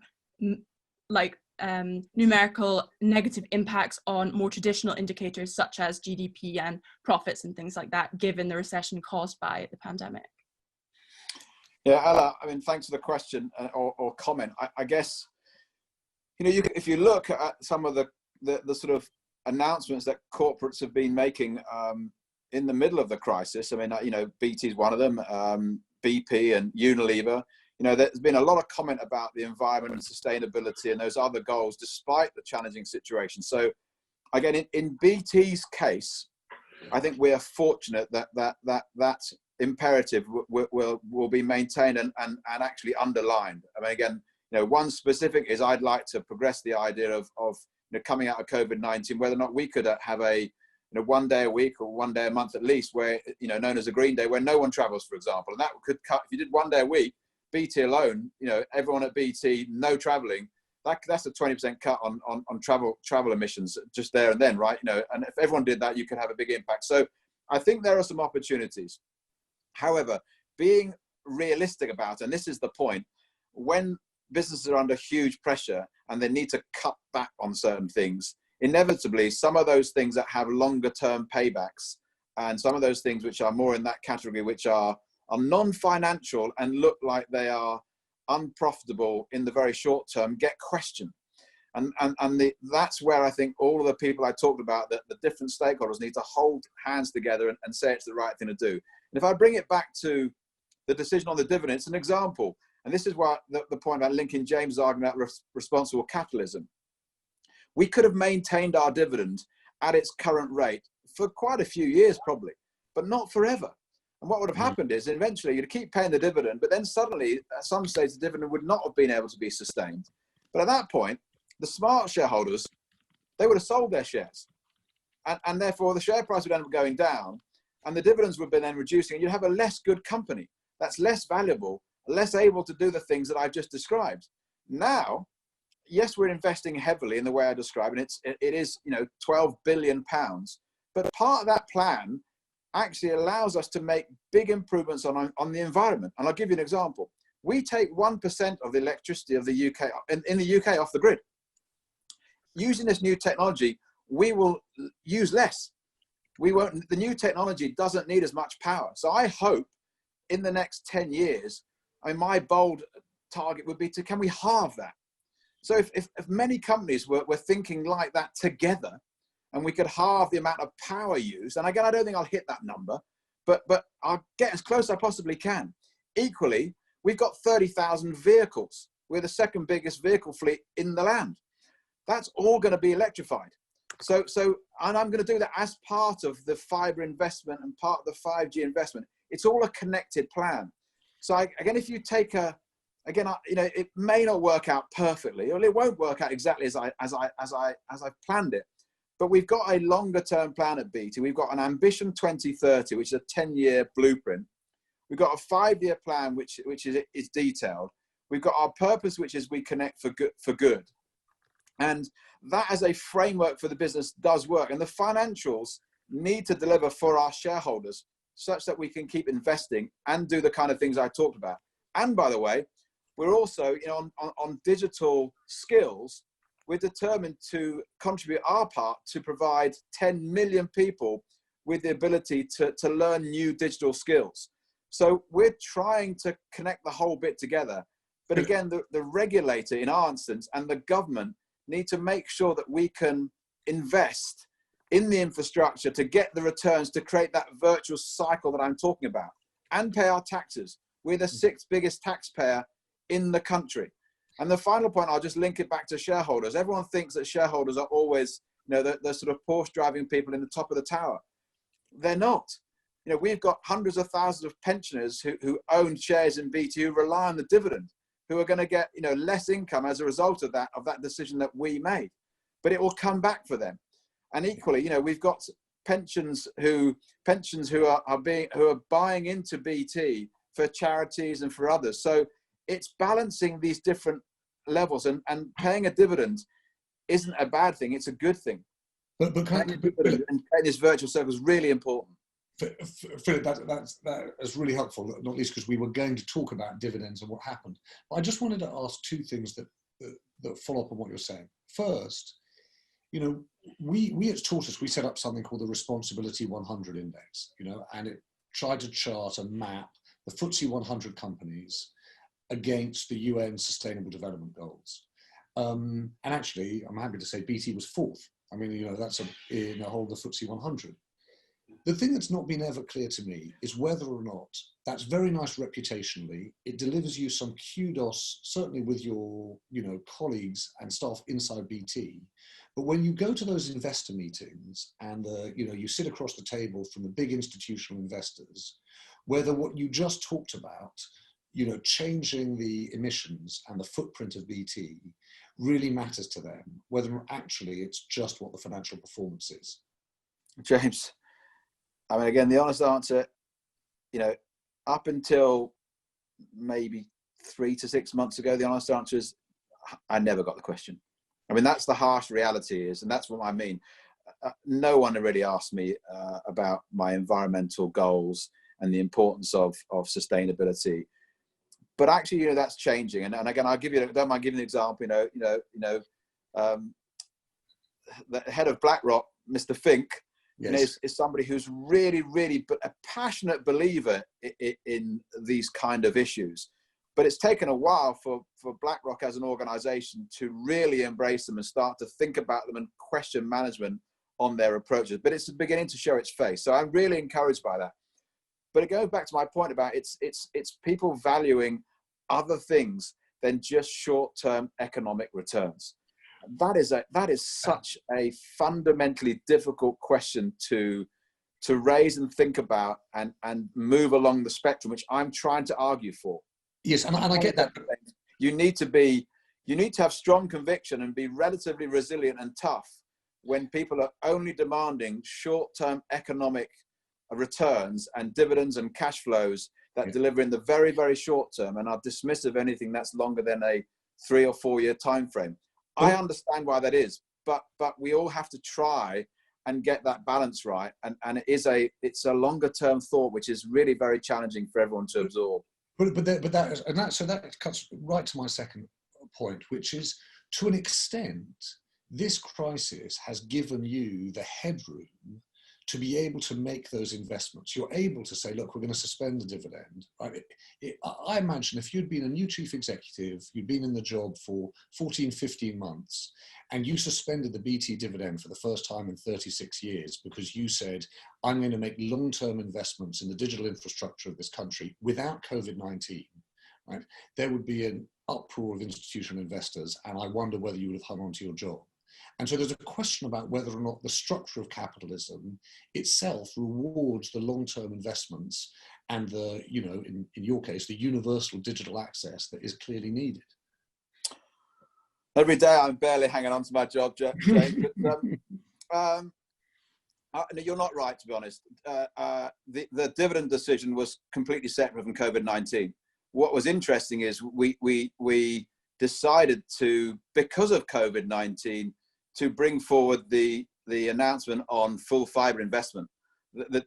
Speaker 6: numerical negative impacts on more traditional indicators such as GDP and profits and things like that, given the recession caused by the pandemic?
Speaker 2: Yeah, Ella, I mean, thanks for the question or comment. I guess, you know, if you look at some of the sort of announcements that corporates have been making in the middle of the crisis, I mean, you know, BT is one of them, BP and Unilever. You know, there's been a lot of comment about the environment and sustainability and those other goals, despite the challenging situation. So, again, in BT's case, I think we are fortunate that imperative will be maintained and actually underlined. I mean, again, you know, one specific is I'd like to progress the idea of you know, coming out of COVID-19, whether or not we could have a, you know, 1 day a week or 1 day a month at least, where, you know, known as a green day, where no one travels, for example, and that could cut. If you did 1 day a week, BT alone, you know, everyone at BT, no traveling. That's a 20% cut on travel emissions just there and then, right? You know, and if everyone did that, you could have a big impact. So I think there are some opportunities. However, being realistic about it, and this is the point, when businesses are under huge pressure and they need to cut back on certain things, inevitably some of those things that have longer term paybacks and some of those things which are more in that category, which are non-financial and look like they are unprofitable in the very short term, get questioned. And that's where I think all of the people I talked about, that the different stakeholders need to hold hands together and say it's the right thing to do. And if I bring it back to the decision on the dividend, it's an example. And this is what the point about linking James' argument about responsible capitalism. We could have maintained our dividend at its current rate for quite a few years probably, but not forever. And what would have happened is eventually you'd keep paying the dividend, but then suddenly at some stage the dividend would not have been able to be sustained. But at that point, the smart shareholders, they would have sold their shares. And therefore the share price would end up going down and the dividends would be then reducing, and you'd have a less good company that's less valuable, less able to do the things that I've just described. Now, yes, we're investing heavily in the way I described, and it is, you know, £12 billion, but part of that plan actually allows us to make big improvements on the environment. And I'll give you an example. We take 1% of the electricity of the UK, in the UK, off the grid. Using this new technology, we will use less. The new technology doesn't need as much power. So I hope in the next 10 years, I mean, my bold target would be can we halve that? So if many companies were thinking like that together, and we could halve the amount of power used, and again, I don't think I'll hit that number, but I'll get as close as I possibly can. Equally, we've got 30,000 vehicles. We're the second biggest vehicle fleet in the land. That's all going to be electrified. So, and I'm going to do that as part of the fiber investment and part of the 5G investment. It's all a connected plan. So again, if you take you know, it may not work out perfectly, or it won't work out exactly as I planned it. But we've got a longer term plan at BT. We've got an Ambition 2030, which is a 10-year blueprint. We've got a 5-year plan, which is detailed. We've got our purpose, which is we connect for good. And that as a framework for the business does work. And the financials need to deliver for our shareholders such that we can keep investing and do the kind of things I talked about. And by the way, we're also, you know, on digital skills, we're determined to contribute our part to provide 10 million people with the ability to learn new digital skills. So we're trying to connect the whole bit together. But again, the regulator in our instance and the government need to make sure that we can invest in the infrastructure to get the returns, to create that virtuous cycle that I'm talking about, and pay our taxes. We're the 6th biggest taxpayer in the country. And the final point, I'll just link it back to shareholders. Everyone thinks that shareholders are always, you know, the sort of Porsche driving people in the top of the tower. They're not. You know, we've got hundreds of thousands of pensioners who own shares in BT, who rely on the dividend, who are going to get, you know, less income as a result of that decision that we made. But it will come back for them. And equally, we've got pensions who are buying into BT for charities and for others. So it's balancing these different levels, and paying a dividend isn't a bad thing, it's a good thing.
Speaker 1: But
Speaker 2: paying a dividend and paying this virtual circle is really important.
Speaker 1: Philip, that's really helpful, not least because we were going to talk about dividends and what happened. But I just wanted to ask two things that follow up on what you're saying. First, we at Tortoise, we set up something called the Responsibility 100 Index, and it tried to chart and map the FTSE 100 companies against the UN Sustainable Development Goals. And actually, I'm happy to say BT was fourth. I mean, that's in the whole of the FTSE 100. The thing that's not been ever clear to me is whether or not that's very nice reputationally. It delivers you some kudos, certainly with your, colleagues and staff inside BT. But when you go to those investor meetings and, you sit across the table from the big institutional investors, whether what you just talked about, changing the emissions and the footprint of BT really matters to them, whether actually it's just what the financial performance is.
Speaker 2: James, I mean, again, the honest answer, up until maybe 3 to 6 months ago, the honest answer is I never got the question. I mean, that's the harsh reality is, and that's what I mean. No one really asked me about my environmental goals and the importance of sustainability. But actually, that's changing. And again, don't mind giving an example. The head of BlackRock, Mr. Fink,
Speaker 1: yes,
Speaker 2: is somebody who's really, really a passionate believer in these kind of issues. But it's taken a while for BlackRock as an organization to really embrace them and start to think about them and question management on their approaches. But it's beginning to show its face. So I'm really encouraged by that. But it goes back to my point about it's people valuing other things than just short-term economic returns. That is such a fundamentally difficult question to raise and think about and move along the spectrum, which I'm trying to argue for.
Speaker 1: Yes, and I get that.
Speaker 2: You need to have strong conviction and be relatively resilient and tough when people are only demanding short-term economic returns and dividends and cash flows that deliver in the very, very short term and are dismissive of anything that's longer than a 3 or 4 year time frame. I understand why that is, but we all have to try and get that balance right. And it's a longer term thought, which is really very challenging for everyone to absorb.
Speaker 1: So that cuts right to my second point, which is, to an extent, this crisis has given you the headroom to be able to make those investments. You're able to say, look, we're going to suspend the dividend. Right? I imagine if you'd been a new chief executive, you'd been in the job for 14, 15 months, and you suspended the BT dividend for the first time in 36 years because you said, I'm going to make long-term investments in the digital infrastructure of this country without COVID-19, right? There would be an uproar of institutional investors, and I wonder whether you would have hung on to your job. And so there's a question about whether or not the structure of capitalism itself rewards the long-term investments and the, in your case, the universal digital access that is clearly needed.
Speaker 2: Every day I'm barely hanging on to my job, James. But, you're not right, to be honest. The dividend decision was completely separate from COVID-19. What was interesting is we decided to, because of COVID-19, to bring forward the announcement on full fibre investment.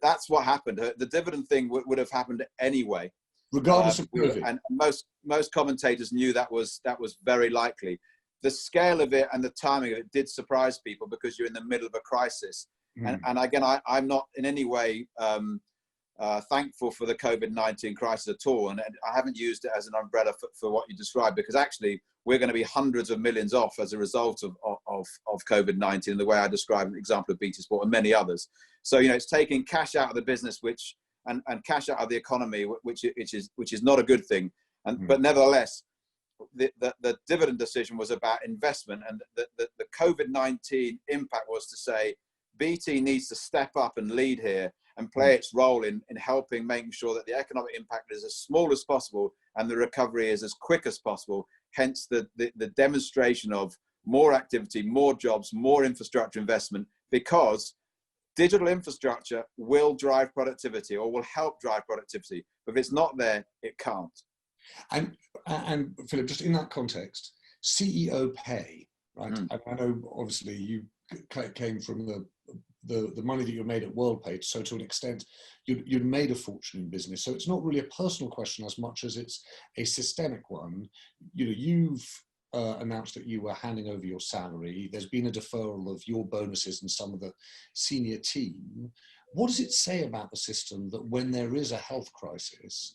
Speaker 2: That's what happened. The dividend thing would have happened anyway,
Speaker 1: regardless of COVID.
Speaker 2: And most commentators knew that was very likely. The scale of it and the timing of it did surprise people because you're in the middle of a crisis. And again, I'm not in any way thankful for the COVID-19 crisis at all, and I haven't used it as an umbrella for what you described, because actually we're going to be hundreds of millions off as a result of COVID-19, the way I described the example of BT Sport and many others. So it's taking cash out of the business, and cash out of the economy, which is not a good thing. But nevertheless, the dividend decision was about investment, and the COVID-19 impact was to say BT needs to step up and lead here and play its role in helping making sure that the economic impact is as small as possible and the recovery is as quick as possible. Hence the demonstration of more activity, more jobs, more infrastructure investment because digital infrastructure will drive productivity or will help drive productivity. But if it's not there, it can't.
Speaker 1: And Philip, just in that context, CEO pay, right? I know obviously you came from the money that you made at WorldPay, so to an extent you'd made a fortune in business. So it's not really a personal question as much as it's a systemic one. You know, you've announced that you were handing over your salary. There's been a deferral of your bonuses and some of the senior team. What does it say about the system that when there is a health crisis,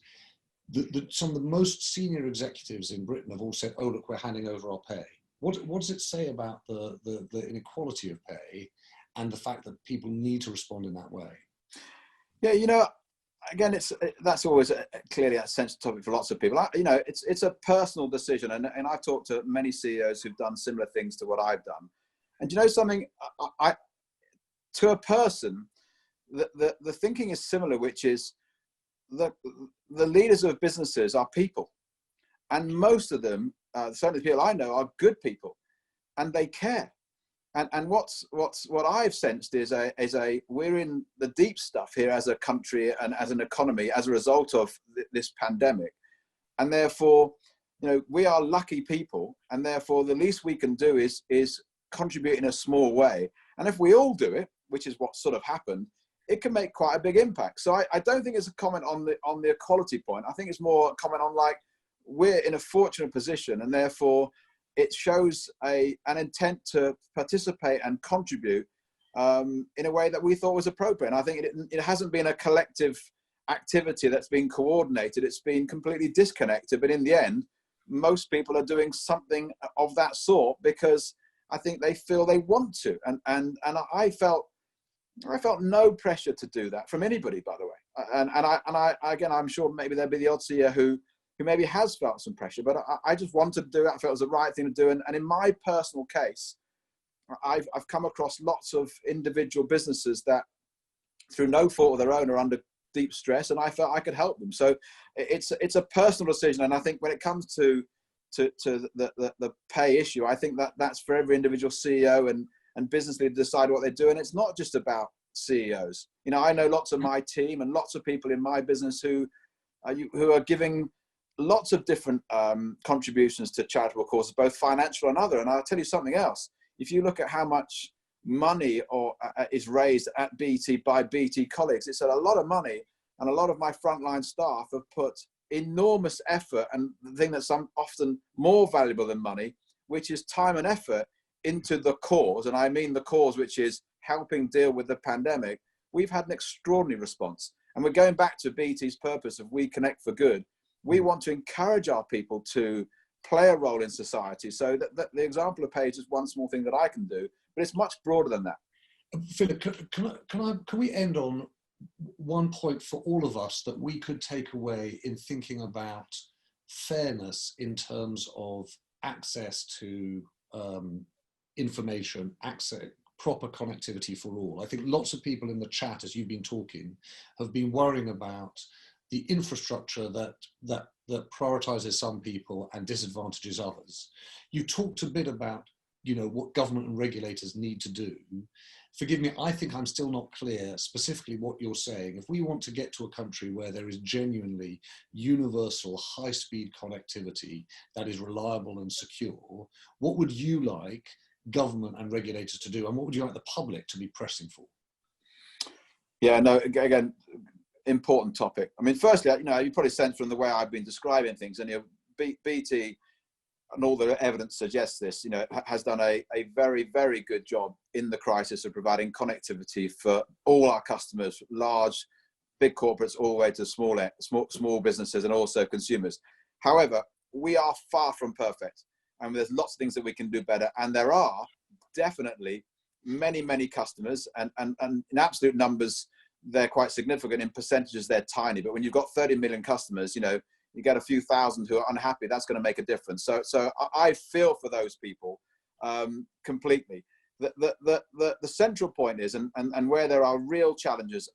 Speaker 1: some of the most senior executives in Britain have all said, "Oh, look, we're handing over our pay"? What does it say about the inequality of pay and the fact that people need to respond in that way?
Speaker 2: Yeah, you know, again, that's always clearly a sensitive topic for lots of people. You know, it's a personal decision, and I've talked to many CEOs who've done similar things to what I've done. And you know something, to a person, the thinking is similar, which is the leaders of businesses are people, and most of them, certainly the people I know, are good people, and they care. And what I've sensed is we're in the deep stuff here as a country and as an economy as a result of this pandemic, and therefore, you know, we are lucky people, and therefore the least we can do is contribute in a small way. And if we all do it, which is what sort of happened, it can make quite a big impact. So I don't think it's a comment on the equality point. I think it's more a comment on, like, we're in a fortunate position, and therefore it shows an intent to participate and contribute in a way that we thought was appropriate. And I think it hasn't been a collective activity that's been coordinated. It's been completely disconnected. But in the end, most people are doing something of that sort because I think they feel they want to. And I felt no pressure to do that from anybody, by the way. And I again, I'm sure maybe there'll be the odd CEO who maybe has felt some pressure, but I just wanted to do it. I felt it was the right thing to do. And in my personal case, I've come across lots of individual businesses that, through no fault of their own, are under deep stress, and I felt I could help them. So it's a personal decision. And I think when it comes to the pay issue, I think that's for every individual CEO and business leader to decide what they do. And it's not just about CEOs. You know, I know lots of my team and lots of people in my business who are giving lots of different contributions to charitable causes, both financial and other. And I'll tell you something else. If you look at how much money is raised at BT by BT colleagues, it's a lot of money, and a lot of my frontline staff have put enormous effort, and the thing that's often more valuable than money, which is time and effort, into the cause. And I mean the cause, which is helping deal with the pandemic. We've had an extraordinary response, and we're going back to BT's purpose of We Connect for Good. We want to encourage our people to play a role in society. So that the example of page is one small thing that I can do, but it's much broader than that.
Speaker 1: Philip, can we end on one point for all of us that we could take away in thinking about fairness in terms of access to information, proper connectivity for all? I think lots of people in the chat, as you've been talking, have been worrying about the infrastructure that prioritizes some people and disadvantages others. You talked a bit about, you know, what government and regulators need to do. Forgive me, I think I'm still not clear specifically what you're saying. If we want to get to a country where there is genuinely universal high-speed connectivity that is reliable and secure, what would you like government and regulators to do, and what would you like the public to be pressing for?
Speaker 2: Yeah, no, again, important topic. I mean, firstly, you know, you probably sense from the way I've been describing things, and, you know, BT, and all the evidence suggests this, you know, has done a very, very good job in the crisis of providing connectivity for all our customers, large, big corporates, all the way to small businesses and also consumers. However, we are far from perfect, and there's lots of things that we can do better. And there are definitely many, many customers, and in absolute numbers, they're quite significant. In percentages, they're tiny. But when you've got 30 million customers, you know, you get a few thousand who are unhappy, that's going to make a difference. So I feel for those people completely. The central point is, and where there are real challenges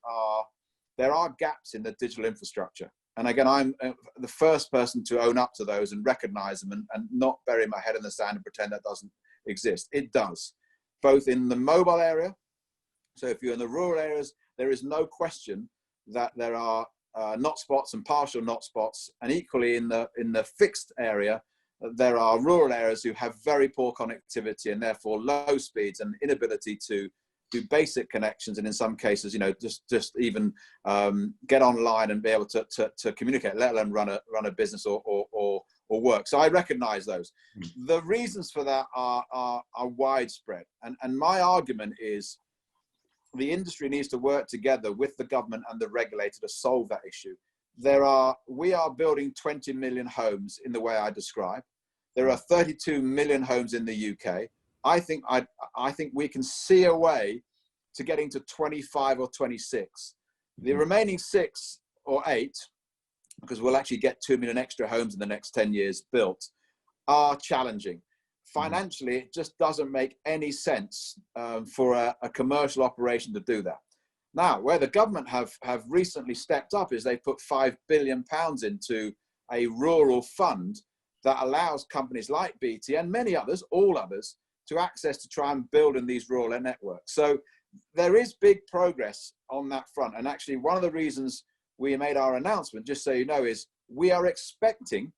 Speaker 2: there are gaps in the digital infrastructure. And again, I'm the first person to own up to those and recognize them and not bury my head in the sand and pretend that doesn't exist. It does, both in the mobile area, So if you're in the rural areas, there is no question that there are not spots and partial not spots, and equally in the fixed area, there are rural areas who have very poor connectivity and therefore low speeds and inability to do basic connections, and in some cases, you know, just even get online and be able to communicate, let alone run a business or work. So I recognise those. The reasons for that are widespread, and my argument is the industry needs to work together with the government and the regulator to solve that issue. We are building 20 million homes in the way I described. There are 32 million homes in the UK. I think we can see a way to getting to 25 or 26. The remaining 6 or 8, because we'll actually get 2 million extra homes in the next 10 years built, are challenging. Financially, it just doesn't make any sense for a commercial operation to do that. Now, where the government have recently stepped up is they put £5 billion into a rural fund that allows companies like BT and many others, all others, to access to try and build in these rural networks. So there is big progress on that front. And actually, one of the reasons we made our announcement, just so you know, is we are expecting,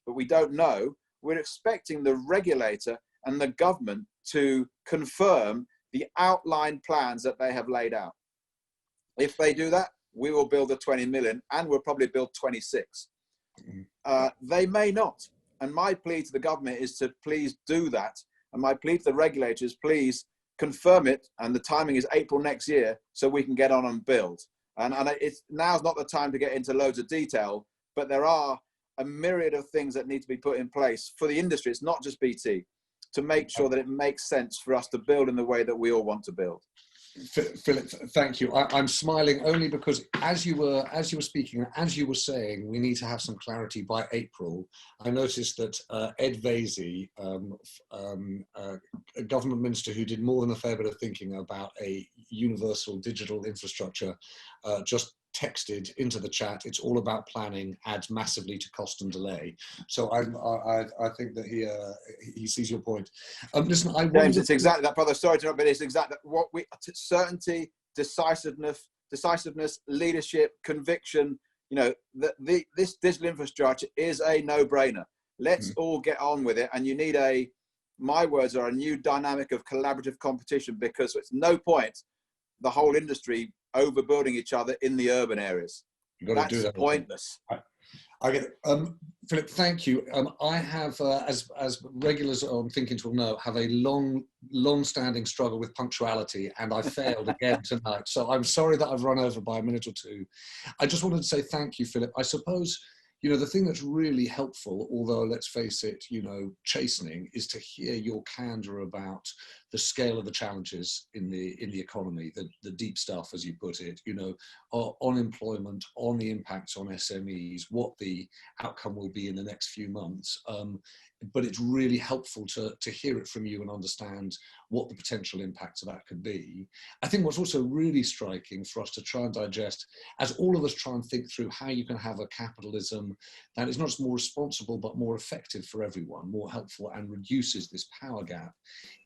Speaker 2: but we don't know, we're expecting the regulator and the government to confirm the outline plans that they have laid out. If they do that, we will build the 20 million and we'll probably build 26. They may not. And my plea to the government is to please do that. And my plea to the regulators, please confirm it. And the timing is April next year, so we can get on and build. And now's not the time to get into loads of detail, but there are a myriad of things that need to be put in place for the industry. It's not just BT, to make sure that it makes sense for us to build in the way that we all want to build.
Speaker 1: Philip, thank you. I'm smiling only because as you were speaking, as you were saying, we need to have some clarity by April. I noticed that Ed Vaizey, a government minister who did more than a fair bit of thinking about a universal digital infrastructure, just texted into the chat, "It's all about planning, adds massively to cost and delay." So I think that he sees your point. Listen,
Speaker 2: James, it's exactly that, brother. Sorry to interrupt, but it's exactly what we certainty, decisiveness, leadership, conviction. You know, this digital infrastructure is a no-brainer. Let's all get on with it. And you need my words are a new dynamic of collaborative competition, because it's no point the whole industry overbuilding each other in the urban areas. That's pointless.
Speaker 1: I get it. Philip, thank you. I have, as regulars on Thinking will know, have a long-standing struggle with punctuality, and I failed again tonight. So I'm sorry that I've run over by a minute or two. I just wanted to say thank you, Philip. I suppose, you know, the thing that's really helpful, although let's face it, you know, chastening, is to hear your candor about the scale of the challenges in the economy, the deep stuff, as you put it, you know, on employment, on the impacts on SMEs, what the outcome will be in the next few months. But it's really helpful to hear it from you and understand what the potential impacts of that could be. I think what's also really striking for us to try and digest, as all of us try and think through how you can have a capitalism that is not just more responsible, but more effective for everyone, more helpful, and reduces this power gap,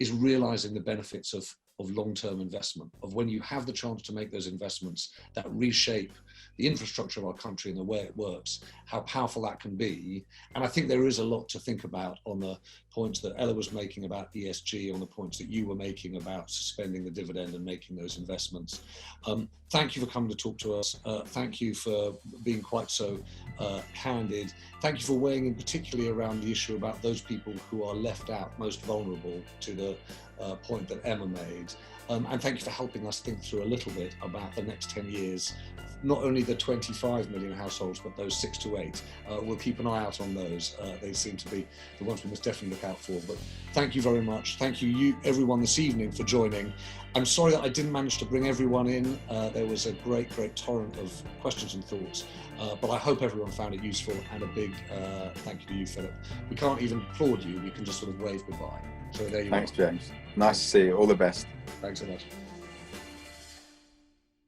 Speaker 1: is realizing the benefits of long-term investment, of when you have the chance to make those investments that reshape the infrastructure of our country and the way it works, how powerful that can be. And I think there is a lot to think about on the points that Ella was making about ESG, on the points that you were making about suspending the dividend and making those investments. Thank you for coming to talk to us. Thank you for being quite so candid. Thank you for weighing in particularly around the issue about those people who are left out, most vulnerable, to the point that Emma made. And thank you for helping us think through a little bit about the next 10 years, not only the 25 million households, but those 6 to 8. We'll keep an eye out on those. They seem to be the ones we must definitely look out for. But thank you very much. Thank you everyone this evening for joining. I'm sorry that I didn't manage to bring everyone in. There was a great torrent of questions and thoughts, but I hope everyone found it useful, and a big thank you to you, Philip. We can't even applaud you, we can just sort of wave goodbye. So there you go.
Speaker 2: Thanks, James. Nice to see you. All the best.
Speaker 1: Thanks so much.